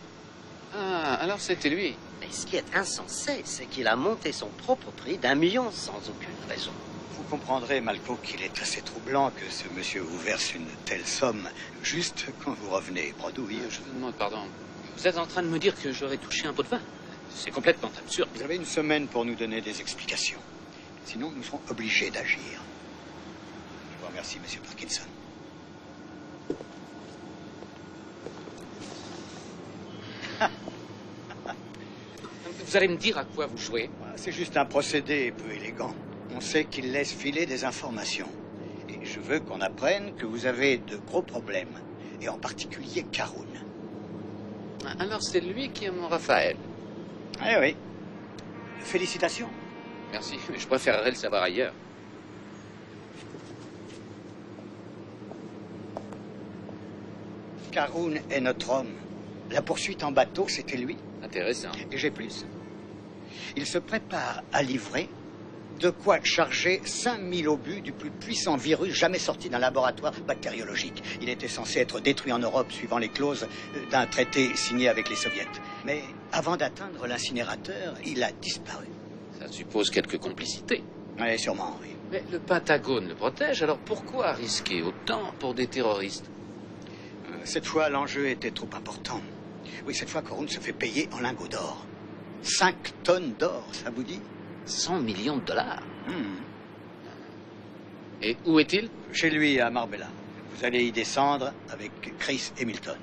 Ah, alors c'était lui. Mais ce qui est insensé, c'est qu'il a monté son propre prix d'1 million sans aucune raison. Vous comprendrez, Malco, qu'il est assez troublant que ce monsieur vous verse une telle somme juste quand vous revenez bredouille. Je vous demande pardon. Vous êtes en train de me dire que j'aurais touché un pot de vin? C'est complètement absurde. Vous avez une semaine pour nous donner des explications. Sinon, nous serons obligés d'agir. Je vous remercie, monsieur Parkinson. Vous allez me dire à quoi vous jouez? C'est juste un procédé peu élégant. On sait qu'il laisse filer des informations. Et je veux qu'on apprenne que vous avez de gros problèmes. Et en particulier Karoun. Alors c'est lui qui est mon Raphaël. Eh oui. Félicitations. Merci, mais je préférerais le savoir ailleurs. Karoun est notre homme. La poursuite en bateau, c'était lui. Intéressant. Et j'ai plus. Il se prépare à livrer de quoi charger 5000 obus du plus puissant virus jamais sorti d'un laboratoire bactériologique. Il était censé être détruit en Europe suivant les clauses d'un traité signé avec les soviets. Mais avant d'atteindre l'incinérateur, il a disparu. Ça suppose quelque complicité. Oui, sûrement, oui. Mais le Pentagone le protège, alors pourquoi risquer autant pour des terroristes? Cette fois, l'enjeu était trop important. Oui, cette fois, Karoun se fait payer en lingots d'or. 5 tonnes d'or, ça vous dit? 100 millions de dollars. Et où est-il? Chez lui, à Marbella. Vous allez y descendre avec Chris Hamilton.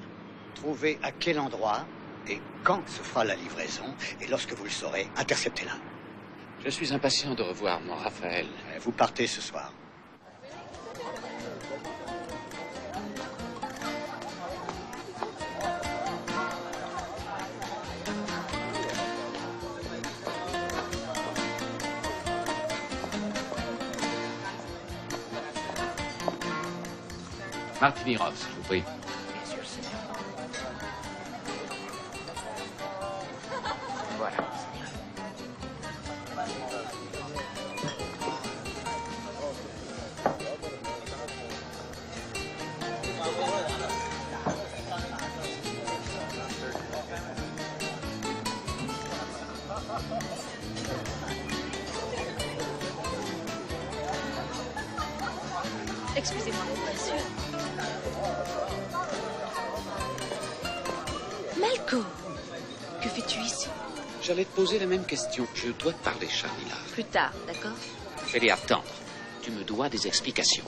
Trouvez à quel endroit et quand se fera la livraison. Et lorsque vous le saurez, interceptez-la. Je suis impatient de revoir mon Raphaël. Vous partez ce soir. Martinirov, s'il vous prie. Voilà. Excusez-moi, bien sûr. Malco, que fais-tu ici? J'allais te poser la même question. Je dois te parler, Charlie, là. Plus tard, d'accord? Fais-les attendre. Tu me dois des explications.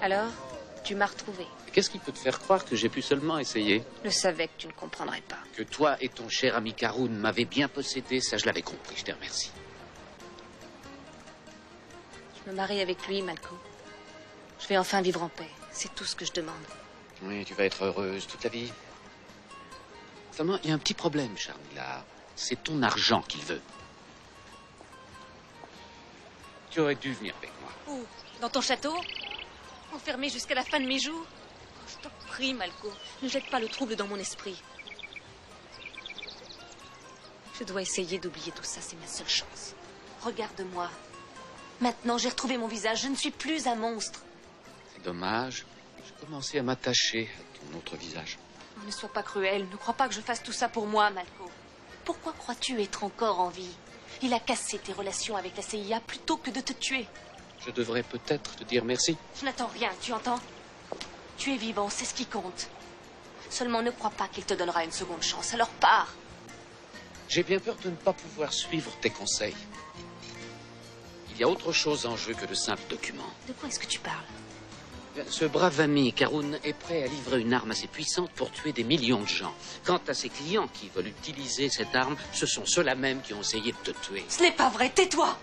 Alors, tu m'as retrouvé. Qu'est-ce qui peut te faire croire que j'ai pu seulement essayer? Je savais que tu ne comprendrais pas. Que toi et ton cher ami Karoun m'avaient bien possédé, ça je l'avais compris, je te remercie. Je me marie avec lui, Malco. Je vais enfin vivre en paix. C'est tout ce que je demande. Oui, tu vas être heureuse toute la vie. Seulement, il y a un petit problème, Charlie, là. C'est ton argent qu'il veut. Tu aurais dû venir avec moi. Où? Dans ton château? Enfermé jusqu'à la fin de mes jours? Je t'en prie, Malco, ne jette pas le trouble dans mon esprit. Je dois essayer d'oublier tout ça, c'est ma seule chance. Regarde-moi. Maintenant, j'ai retrouvé mon visage, je ne suis plus un monstre. C'est dommage. Je commençais à m'attacher à ton autre visage. Oh, ne sois pas cruel, ne crois pas que je fasse tout ça pour moi, Malco. Pourquoi crois-tu être encore en vie? Il a cassé tes relations avec la CIA plutôt que de te tuer. Je devrais peut-être te dire merci. Je n'attends rien, tu entends? Tu es vivant, c'est ce qui compte. Seulement ne crois pas qu'il te donnera une seconde chance, alors pars. J'ai bien peur de ne pas pouvoir suivre tes conseils. Il y a autre chose en jeu que de simples documents. De quoi est-ce que tu parles? Ce brave ami, Karoun, est prêt à livrer une arme assez puissante pour tuer des millions de gens. Quant à ses clients qui veulent utiliser cette arme, ce sont ceux-là même qui ont essayé de te tuer. Ce n'est pas vrai, tais-toi!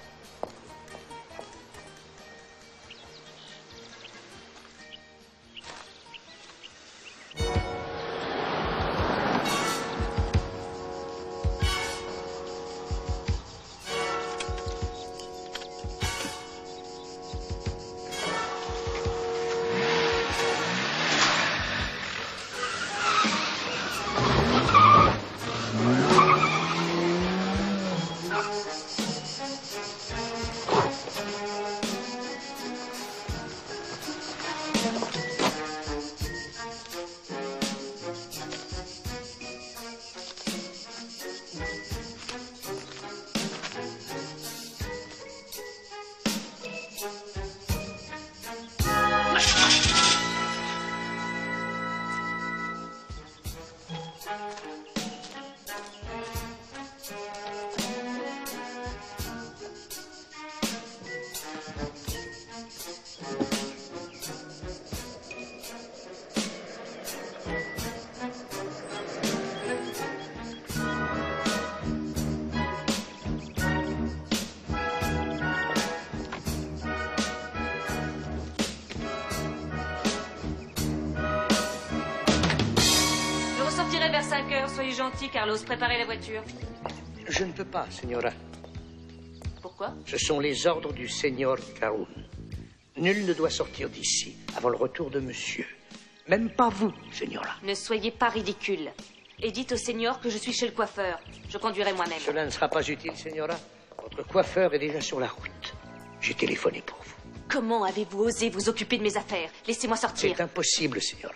coiffeur, soyez gentil, Carlos, préparez la voiture. Je ne peux pas, Señora. Pourquoi? Ce sont les ordres du Seigneur Carun. Nul ne doit sortir d'ici avant le retour de monsieur. Même pas vous, Señora. Ne soyez pas ridicule. Et dites au Seigneur que je suis chez le coiffeur. Je conduirai moi-même. Cela ne sera pas utile, Señora. Votre coiffeur est déjà sur la route. J'ai téléphoné pour vous. Comment avez-vous osé vous occuper de mes affaires? Laissez-moi sortir. C'est impossible, Señora.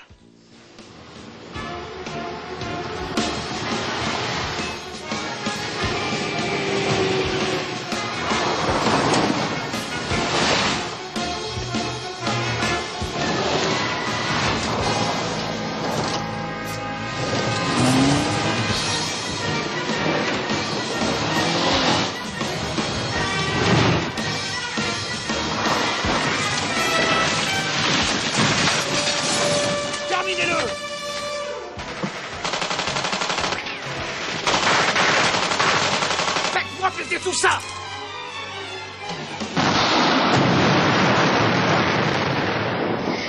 Tout ça!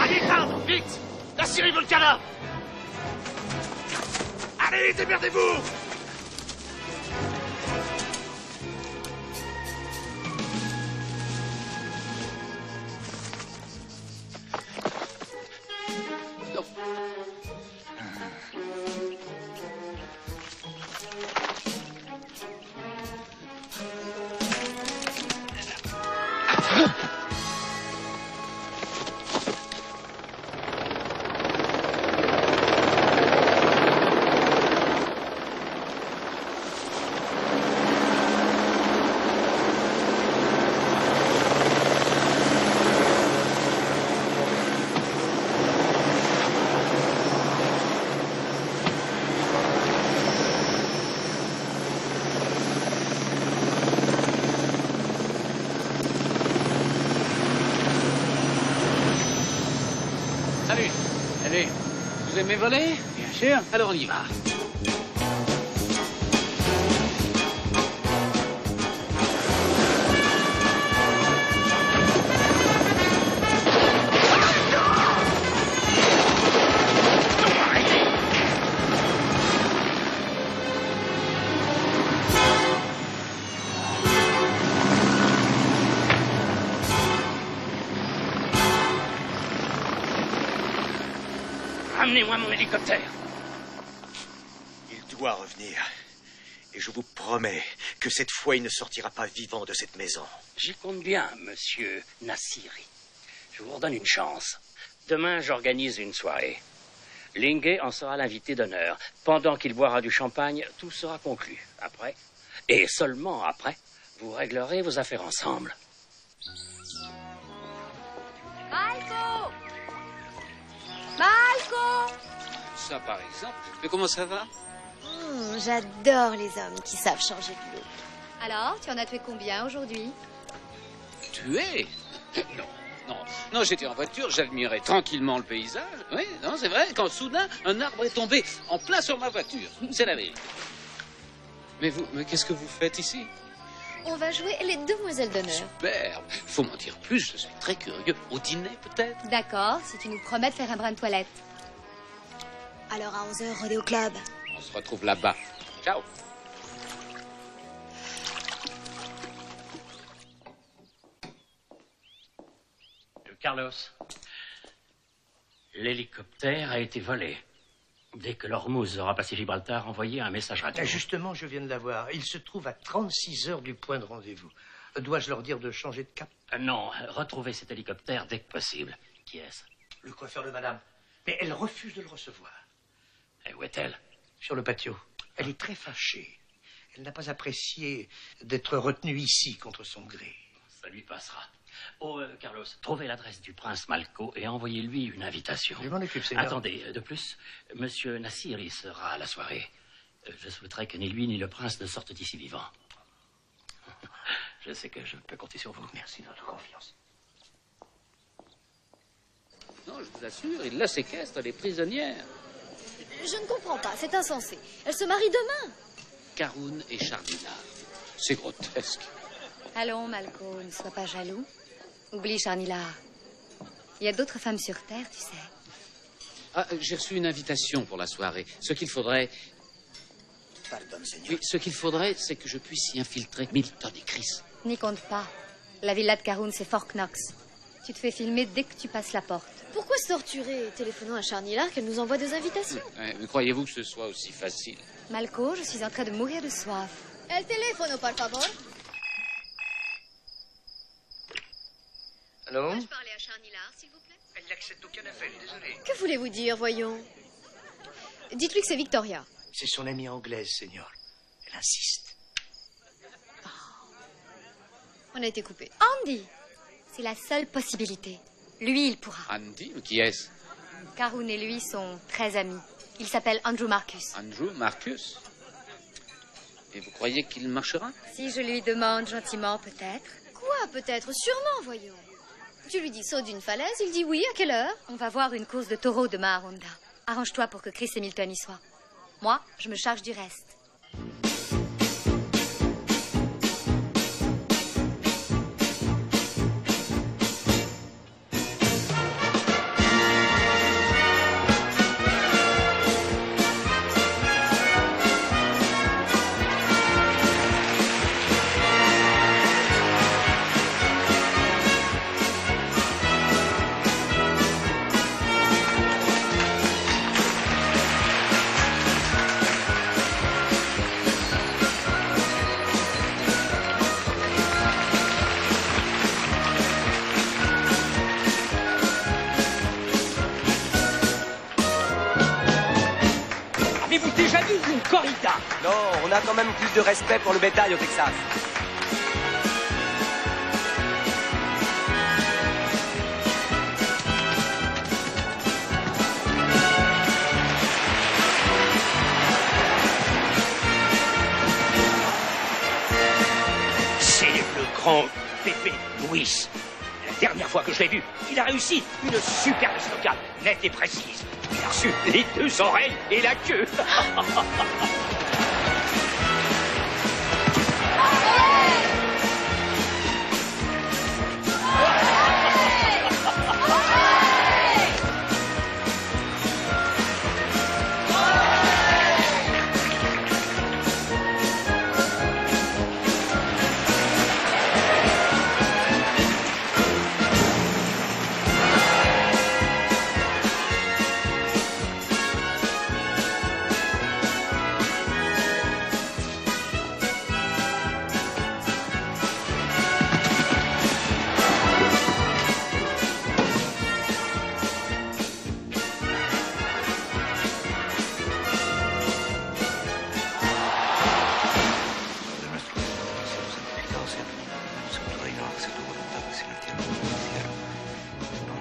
Allez, éteindre! Vite! La Syrie Volcana! Allez, démerdez-vous! Salut. Allez, vous aimez voler? Bien sûr. Alors on y va. Ramenez-moi mon hélicoptère. Il doit revenir. Et je vous promets que cette fois, il ne sortira pas vivant de cette maison. J'y compte bien, monsieur Nassiri. Je vous redonne une chance. Demain, j'organise une soirée. Linguet en sera l'invité d'honneur. Pendant qu'il boira du champagne, tout sera conclu. Après, et seulement après, vous réglerez vos affaires ensemble. Malco! Malco! Ça, par exemple. Mais comment ça va? J'adore les hommes qui savent changer de look. Alors, tu en as tué combien aujourd'hui? Tué? Non, j'étais en voiture, j'admirais tranquillement le paysage. Oui, non, c'est vrai, quand soudain, un arbre est tombé en plein sur ma voiture. C'est la vérité. Mais qu'est-ce que vous faites ici? On va jouer les demoiselles d'honneur. Superbe. Faut m'en dire plus, je suis très curieux. Au dîner, peut-être? D'accord, si tu nous promets de faire un brin de toilette. Alors à 11h, rodéo club. On se retrouve là-bas. Ciao. Carlos, l'hélicoptère a été volé. Dès que l'Ormuz aura passé Gibraltar, envoyez un message radio. Justement, je viens de l'avoir. Il se trouve à 36 heures du point de rendez-vous. Dois-je leur dire de changer de cap? Non, retrouvez cet hélicoptère dès que possible. Qui est-ce? Le coiffeur de madame. Mais elle refuse de le recevoir. Et où est-elle? Sur le patio. Elle est très fâchée. Elle n'a pas apprécié d'être retenue ici contre son gré. Ça lui passera. Oh, Carlos, trouvez l'adresse du prince Malco et envoyez-lui une invitation. Je m'en occupe, Seigneur. Attendez, de plus, monsieur Nassiri sera à la soirée. Je souhaiterais que ni lui ni le prince ne sortent d'ici vivants. Je sais que je peux compter sur vous. Merci de votre confiance. Non, je vous assure, il la séquestre, elle est prisonnière. Je ne comprends pas, c'est insensé. Elle se marie demain. Carun et Charlina. C'est grotesque. Allons, Malco, ne sois pas jaloux. Oublie Charnila. Il y a d'autres femmes sur Terre, tu sais. Ah, j'ai reçu une invitation pour la soirée. Ce qu'il faudrait, Pardon, Seigneur. Oui, ce qu'il faudrait, c'est que je puisse y infiltrer Milton et Chris. N'y compte pas. La villa de Carroon, c'est Fort Knox. Tu te fais filmer dès que tu passes la porte. Pourquoi se torturer? Téléphonons à Charny Lark, qu'elle nous envoie des invitations. Mais croyez-vous que ce soit aussi facile? Malco, je suis en train de mourir de soif. El teléfono, por favor. Allô? Peux-je parler à Charny Lark, s'il vous plaît? Elle n'accepte aucun appel, désolé. Que voulez-vous dire, voyons? Dites-lui que c'est Victoria. C'est son amie anglaise, Seigneur. Elle insiste. On a été coupé. Andy! C'est la seule possibilité. Lui, il pourra. Andy, mais qui est-ce? Carroon et lui sont très amis. Il s'appelle Andrew Marcus. Andrew Marcus? Et vous croyez qu'il marchera? Si je lui demande gentiment, peut-être. Quoi, peut-être? Sûrement, voyons. Tu lui dis saute d'une falaise, il dit oui, à quelle heure? On va voir une course de taureaux demain à Ronda. Arrange-toi pour que Chris et Milton y soient. Moi, je me charge du reste. Avez-vous déjà vu une corrida? Non, on a quand même plus de respect pour le bétail au Texas. C'est le grand Pépé Louis. La dernière fois que je l'ai vu, il a réussi une superbe estocade, nette et précise. Il a reçu les 2 oreilles et la queue.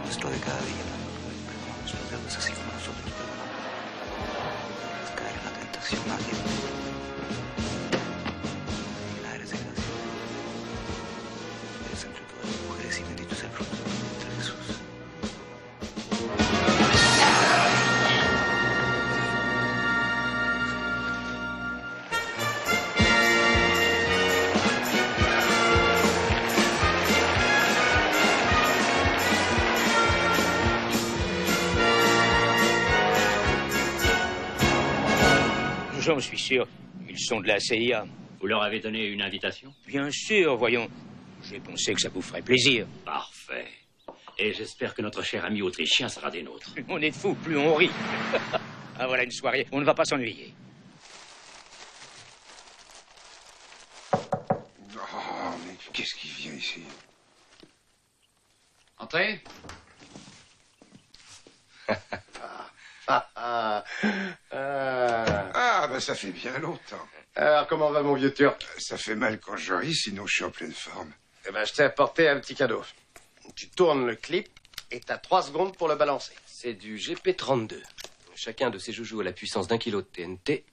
Nuestro de cada día, nuestros deudos así como nosotros perdonamos. Caer en la tentación nadie. Nada eres de gracia. Eres entre todas las mujeres y bendito es el fruto de tu vientre, Jesús. J'en suis sûr. Ils sont de la CIA. Vous leur avez donné une invitation? Bien sûr, voyons. J'ai pensé que ça vous ferait plaisir. Parfait. Et j'espère que notre cher ami autrichien sera des nôtres. On est de fous, plus on rit. Ah, voilà une soirée. On ne va pas s'ennuyer. Oh, mais qu'est-ce qui vient ici? Entrez. Ah, ben ça fait bien longtemps. Alors, comment va mon vieux Turc? Ça fait mal quand je ris, sinon je suis en pleine forme. Eh ben, je t'ai apporté un petit cadeau. Tu tournes le clip et t'as 3 secondes pour le balancer. C'est du GP32. Chacun de ces joujoux a la puissance d'1 kilo de TNT.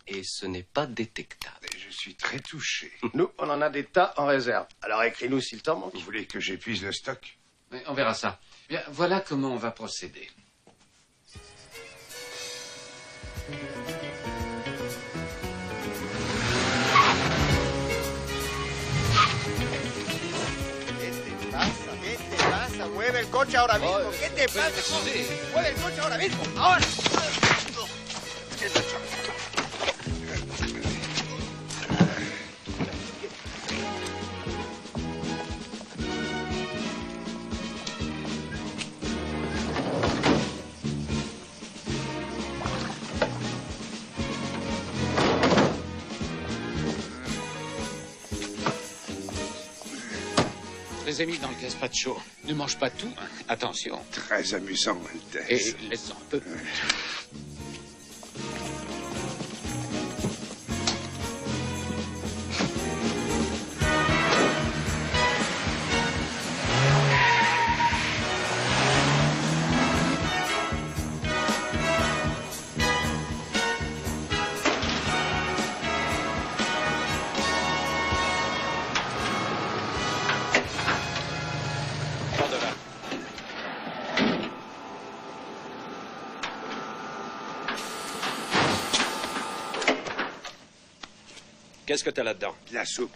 Et ce n'est pas détectable. Et je suis très touché. Nous, on en a des tas en réserve. Alors écris-nous s'il t'en manque. Vous voulez que j'épuise le stock? Mais on verra ça. Bien, voilà comment on va procéder. ¿Qué te pasa? Mueve el coche ahora mismo. ¿Qué te pasa? Mueve el coche ahora mismo. Ahora. Je les ai mis dans le gazpacho. Ne mange pas tout, hein. Attention. Très amusant, Altesse. Et laisse-en un peu. Qu'est-ce que t'as là-dedans? De la soupe.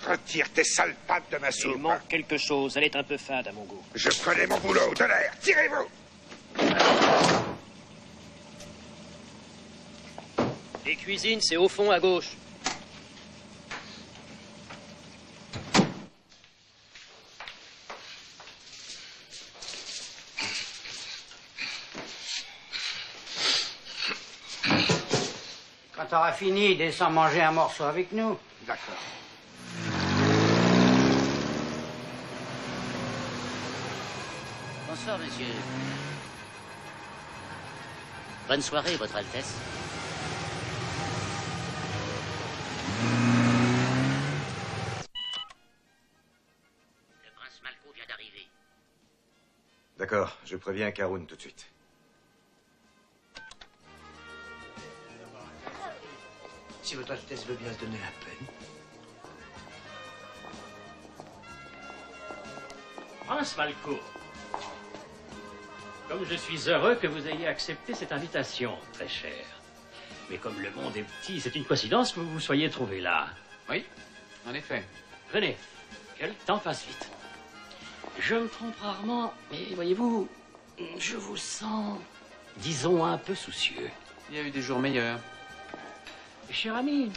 Retire tes sales pattes de ma soupe. Il manque quelque chose. Elle est un peu fade à mon goût. Je connais mon boulot. De l'air. Tirez-vous. Les cuisines, c'est au fond à gauche. Quand t'auras fini, descends manger un morceau avec nous. D'accord. Bonsoir, monsieur. Bonne soirée, Votre Altesse. Le prince Malko vient d'arriver. D'accord, je préviens Karun tout de suite. Si Votre Altesse veut bien se donner la peine. Prince Malko, comme je suis heureux que vous ayez accepté cette invitation, très cher. Mais comme le monde est petit, c'est une coïncidence que vous vous soyez trouvé là. Oui, en effet. Venez, que le temps passe vite. Je me trompe rarement, mais voyez-vous, je vous sens, disons, un peu soucieux. Il y a eu des jours meilleurs. Cher ami,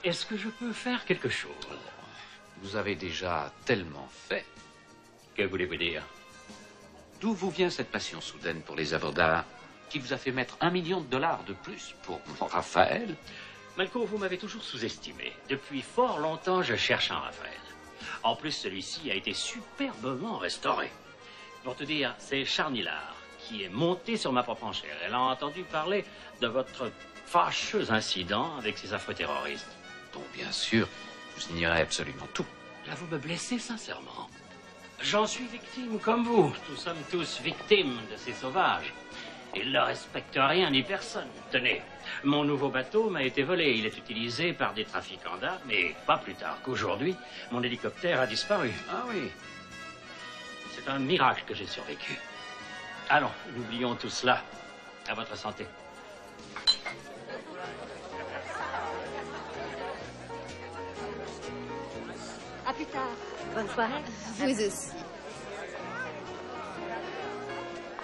est-ce que je peux faire quelque chose? Vous avez déjà tellement fait. Que voulez-vous dire? D'où vous vient cette passion soudaine pour les œuvres d'art qui vous a fait mettre $1 million de plus pour Raphaël? Malko, vous m'avez toujours sous-estimé. Depuis fort longtemps, je cherche un Raphaël. En plus, celui-ci a été superbement restauré. Pour te dire, c'est Charnilard qui est monté sur ma propre enchère. Elle a entendu parler de votre fâcheux incident avec ces affreux terroristes. Dont, bien sûr, vous ignorez absolument tout. Là, vous me blessez sincèrement. J'en suis victime comme vous. Nous sommes tous victimes de ces sauvages. Ils ne respectent rien ni personne. Tenez, mon nouveau bateau m'a été volé. Il est utilisé par des trafiquants d'armes et pas plus tard qu'aujourd'hui, mon hélicoptère a disparu. Ah oui. C'est un miracle que j'ai survécu. Allons, n'oublions tout cela. À votre santé. À plus tard. Bonne soirée. Vous aussi.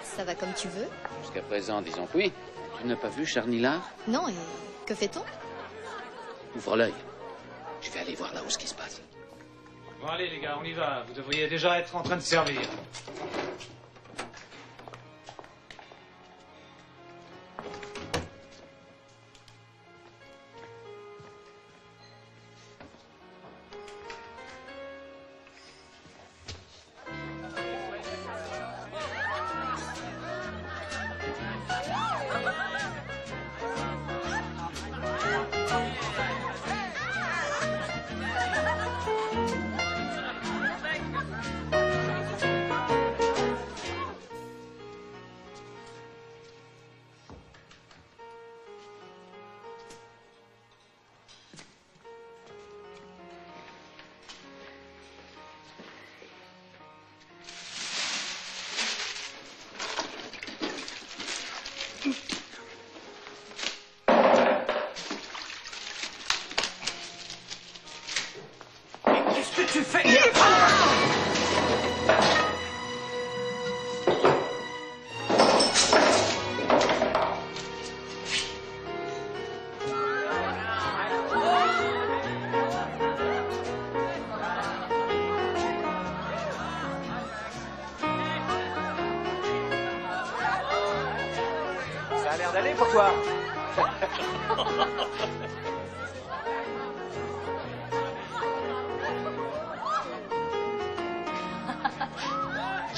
Ça va comme tu veux? Jusqu'à présent, disons que oui. Tu n'as pas vu Charnilard? Non, et que fait-on? Ouvre l'œil. Je vais aller voir là où ce qui se passe. Bon, allez, les gars, on y va. Vous devriez déjà être en train de servir. Qu'est-ce que tu fais? Ça a l'air d'aller pour toi.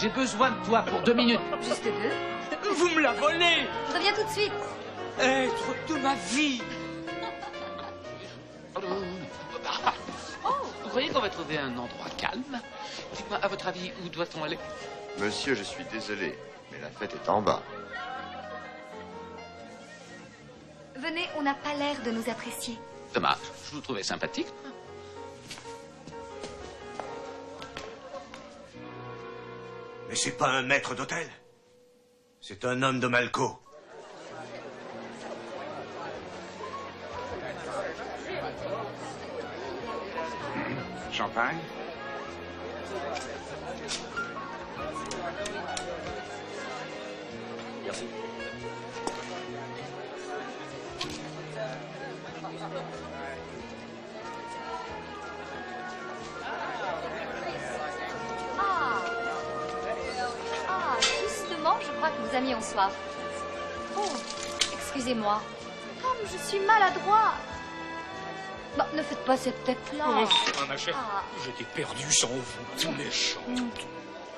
J'ai besoin de toi pour 2 minutes. Juste 2. Vous me la volez. Je reviens tout de suite. Être de ma vie. Vous croyez qu'on va trouver un endroit calme? Dites-moi, à votre avis, où doit-on aller? Monsieur, je suis désolé, mais la fête est en bas. Venez, on n'a pas l'air de nous apprécier. Thomas, je vous trouvais sympathique. Mais c'est pas un maître d'hôtel. C'est un homme de Malco. Champagne? Merci. Justement, je crois que nos amis ont soif. Oh, excusez-moi. Comme je suis maladroit. Bon, ne faites pas cette tête-là. Oh, ma chère, j'étais perdu sans vous, méchant.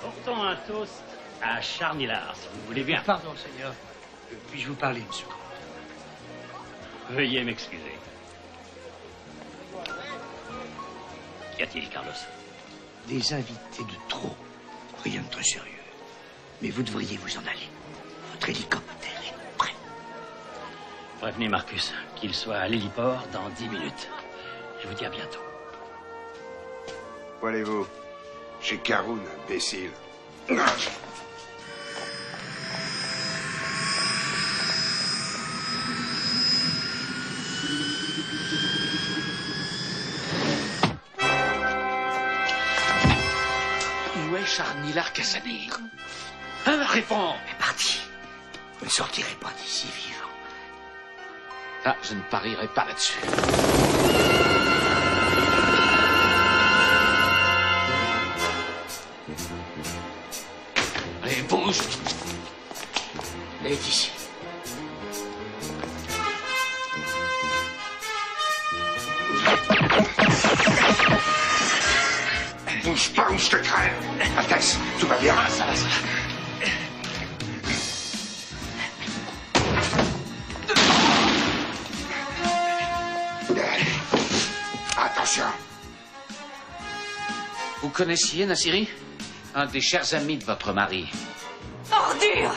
Portons un toast à Charnilard, si vous voulez bien. Pardon, Seigneur. Puis-je vous parler, monsieur? Veuillez m'excuser. Qu'y a-t-il, Carlos? Des invités de trop. Rien de très sérieux. Mais vous devriez vous en aller. Votre hélicoptère est prêt. Prévenez Marcus qu'il soit à l'héliport dans 10 minutes. Je vous dis à bientôt. Où allez-vous? Chez Caroun, imbécile. Où est Charnilard Cassani? Réponds! Elle est partie. Vous ne sortirez pas d'ici vivant. Ah, je ne parierai pas là-dessus. Allez, bouge! Elle est ici. Bouge pas ou je te crève. Altesse, tout va bien? Ça va, ça va. Attention. Vous connaissiez Nassiri? Un des chers amis de votre mari. Ordure!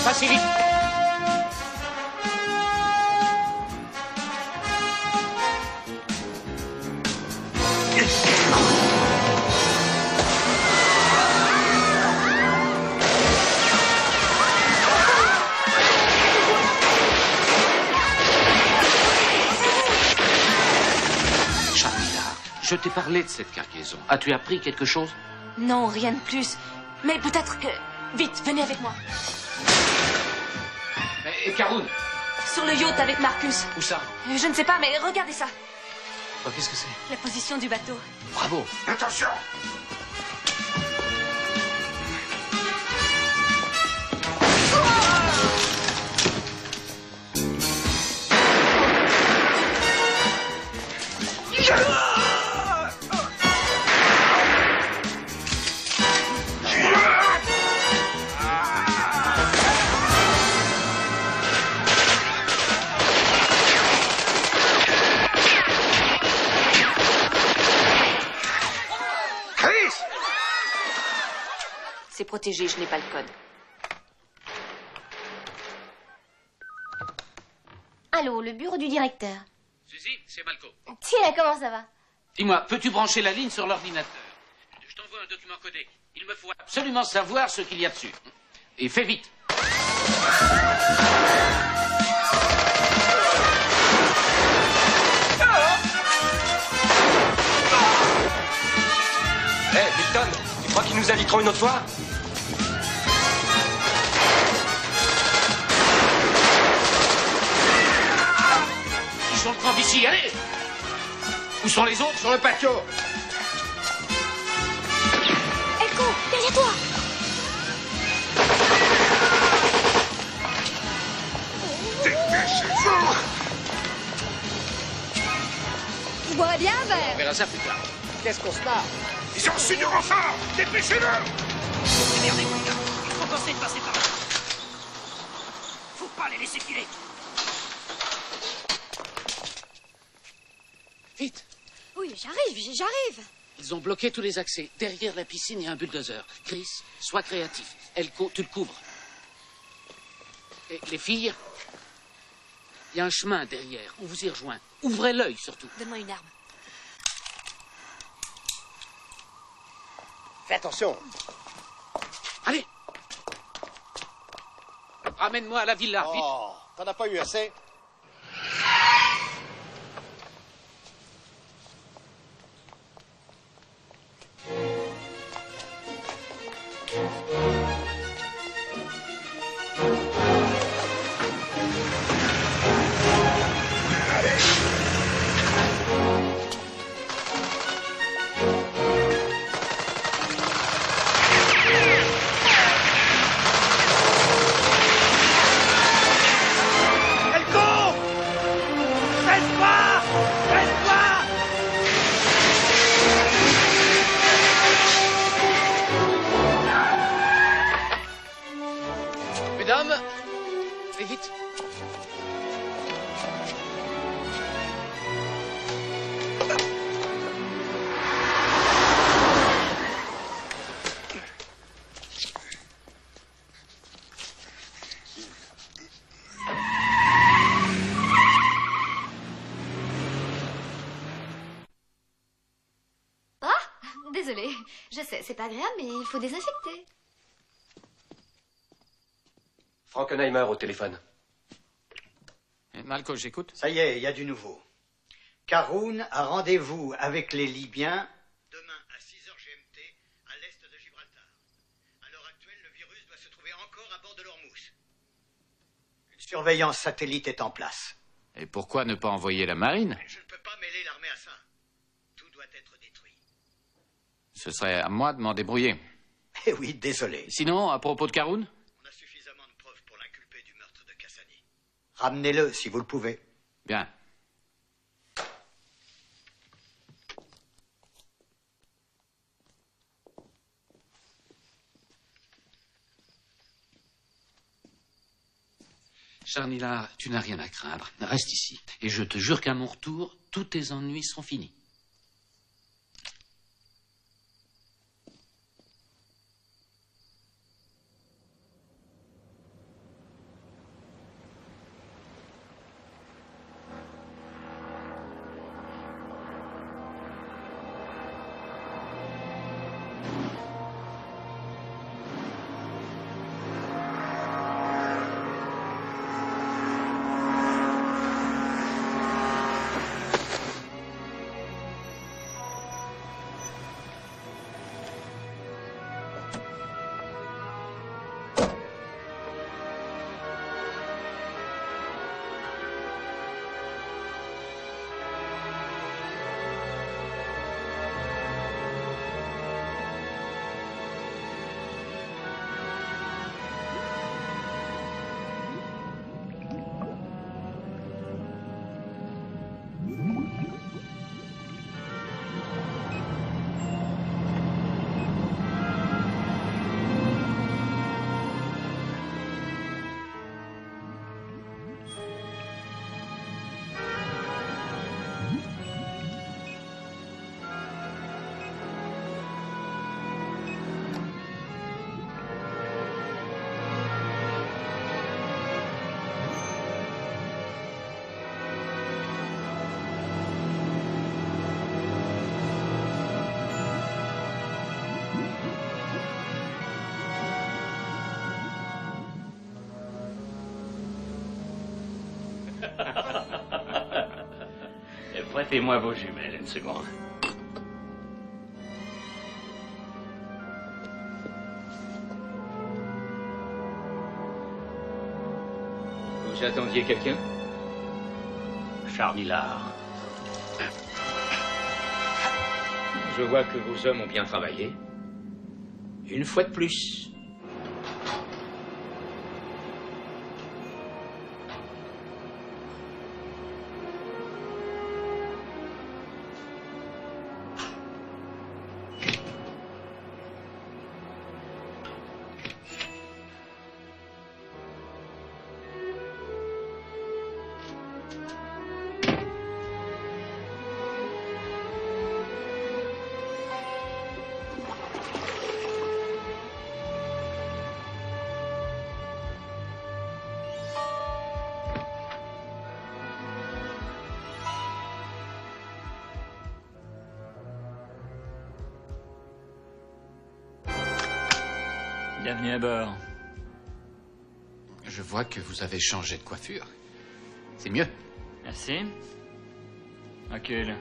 Pas si vite! Je t'ai parlé de cette cargaison. As-tu appris quelque chose? Non, rien de plus. Mais peut-être que... Vite, venez avec moi. Et Caroun? Sur le yacht avec Marcus. Où ça? Je ne sais pas, mais regardez ça. Oh, qu'est-ce que c'est? La position du bateau. Bravo. Attention. C'est protégé, je n'ai pas le code. Allô, le bureau du directeur. Suzy, c'est Malco. Tiens, comment ça va? Dis-moi, peux-tu brancher la ligne sur l'ordinateur? Je t'envoie un document codé. Il me faut absolument savoir ce qu'il y a dessus. Et fais vite. Hé, Milton, tu crois qu'ils nous inviteront une autre fois? Ils sont le camp d'ici, allez! Où sont les autres? Sur le patio. Echo, derrière toi! Dépêchez-vous! faire. On verra ça plus tard. Qu'est-ce qu'on se marre? Ils ont reçu du renfort. Dépêchez-vous. Merde, les gars, il faut penser de passer par là. Faut pas les laisser filer. Vite. Oui, j'arrive. Ils ont bloqué tous les accès. Derrière la piscine, il y a un bulldozer. Chris, sois créatif. Tu le couvres. Et les filles, il y a un chemin derrière. On vous y rejoint. Ouvrez l'œil, surtout. Donne-moi une arme. Fais attention. Allez. Ramène-moi à la villa, vite. Oh, t'en as pas eu assez? Mesdames, et vite. Ah, désolée. Je sais, c'est pas agréable, mais il faut désinfecter. Frankenheimer au téléphone. Malco, j'écoute. Ça y est, il y a du nouveau. Caroun a rendez-vous avec les Libyens demain à 6h GMT à l'est de Gibraltar. À l'heure actuelle, le virus doit se trouver encore à bord de l'Ormuz. Une surveillance satellite est en place. Et pourquoi ne pas envoyer la marine? Je ne peux pas mêler l'armée à ça. Tout doit être détruit. Ce serait à moi de m'en débrouiller. Eh oui, désolé. Sinon, à propos de Caroun? Ramenez-le si vous le pouvez. Bien. Charnila, tu n'as rien à craindre. Reste ici. Et je te jure qu'à mon retour, tous tes ennuis seront finis. Prêtez-moi vos jumelles une seconde. Vous attendiez quelqu'un? Charmillard. Je vois que vos hommes ont bien travaillé. Une fois de plus. Bienvenue à bord. Je vois que vous avez changé de coiffure. C'est mieux. Merci. Recule.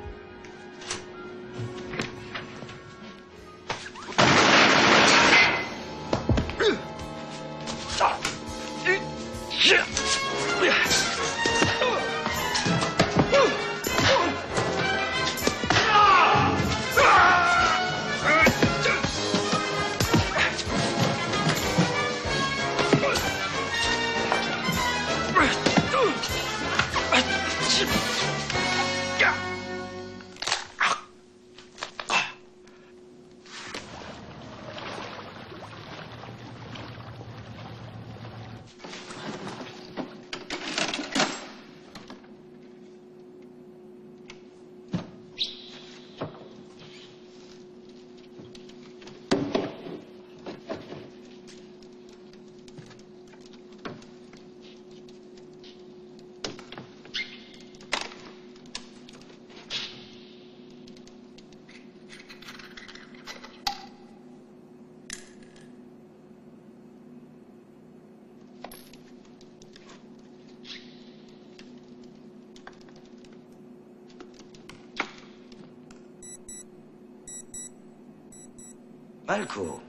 Malko,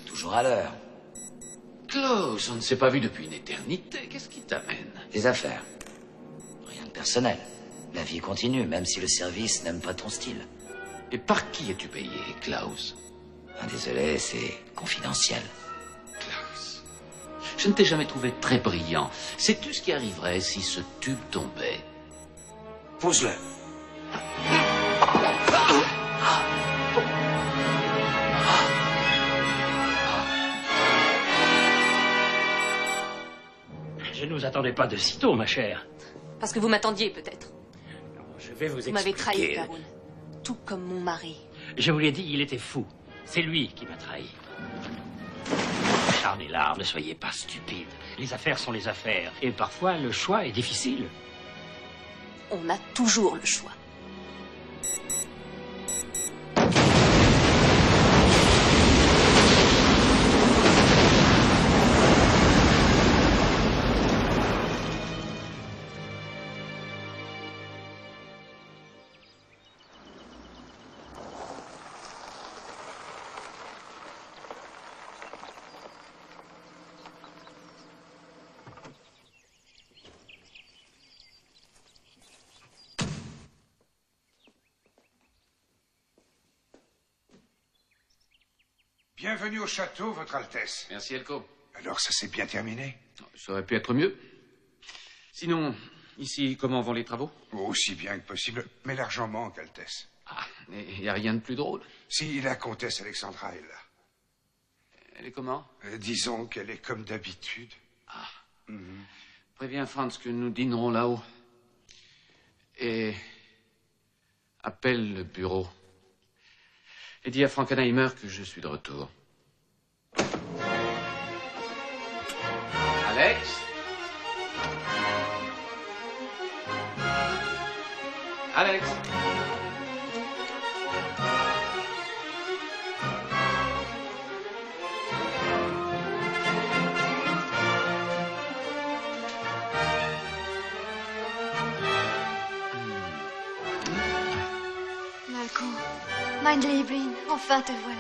toujours à l'heure. Klaus, on ne s'est pas vu depuis une éternité. Qu'est-ce qui t'amène? Des affaires. Rien de personnel. La vie continue, même si le service n'aime pas ton style. Et par qui es-tu payé, Klaus? Ah, désolé, c'est confidentiel. Klaus, je ne t'ai jamais trouvé très brillant. Sais-tu ce qui arriverait si ce tube tombait? Pose-le. Je ne vous attendais pas de sitôt, ma chère. Parce que vous m'attendiez, peut-être. Je vais vous Vous expliquer. m'avez trahi, Caroune. Tout comme mon mari. Je vous l'ai dit, il était fou. C'est lui qui m'a trahi. Charles et Lard, ne soyez pas stupides. Les affaires sont les affaires. Et parfois, le choix est difficile. On a toujours le choix. Bienvenue au château, Votre Altesse. Merci, Elko. Alors, ça s'est bien terminé? Ça aurait pu être mieux. Sinon, ici, comment vont les travaux? Aussi bien que possible, mais l'argent manque, Altesse. Ah, il n'y a rien de plus drôle. Si, la comtesse Alexandra est là. Elle est comment? Disons qu'elle est comme d'habitude. Ah. Préviens Franz que nous dînerons là-haut. Et appelle le bureau. Et dis à Frankenheimer que je suis de retour. Alex? Alex? Malko, mein Liebling, enfin te voilà.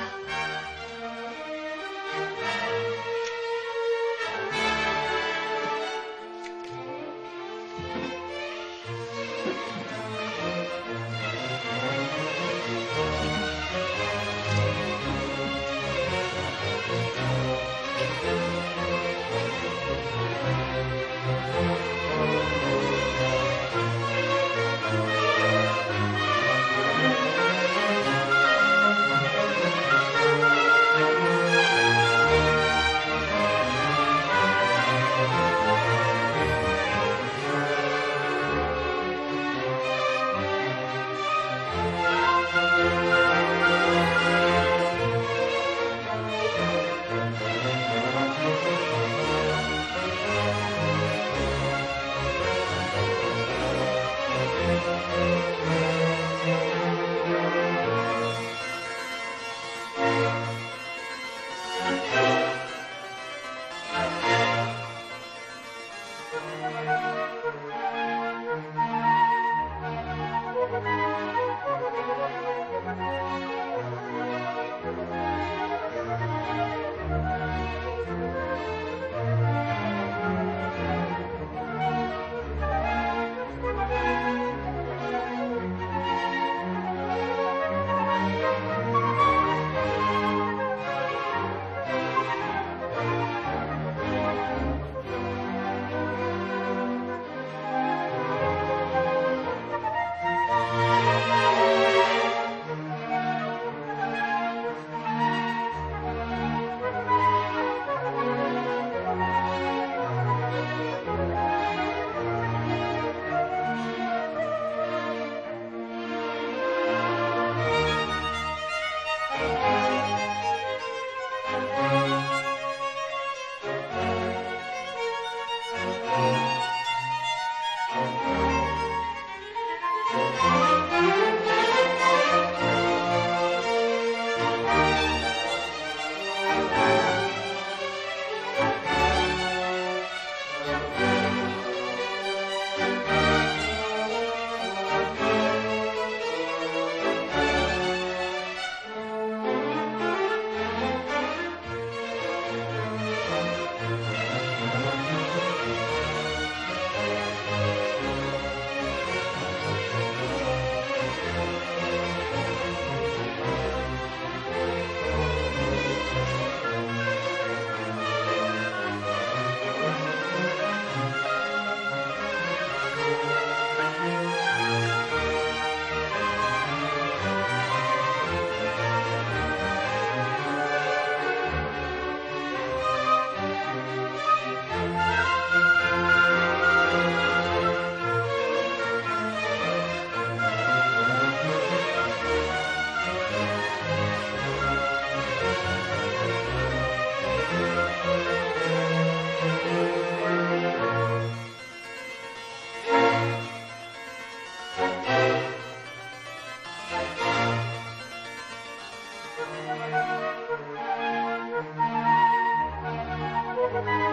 Thank you.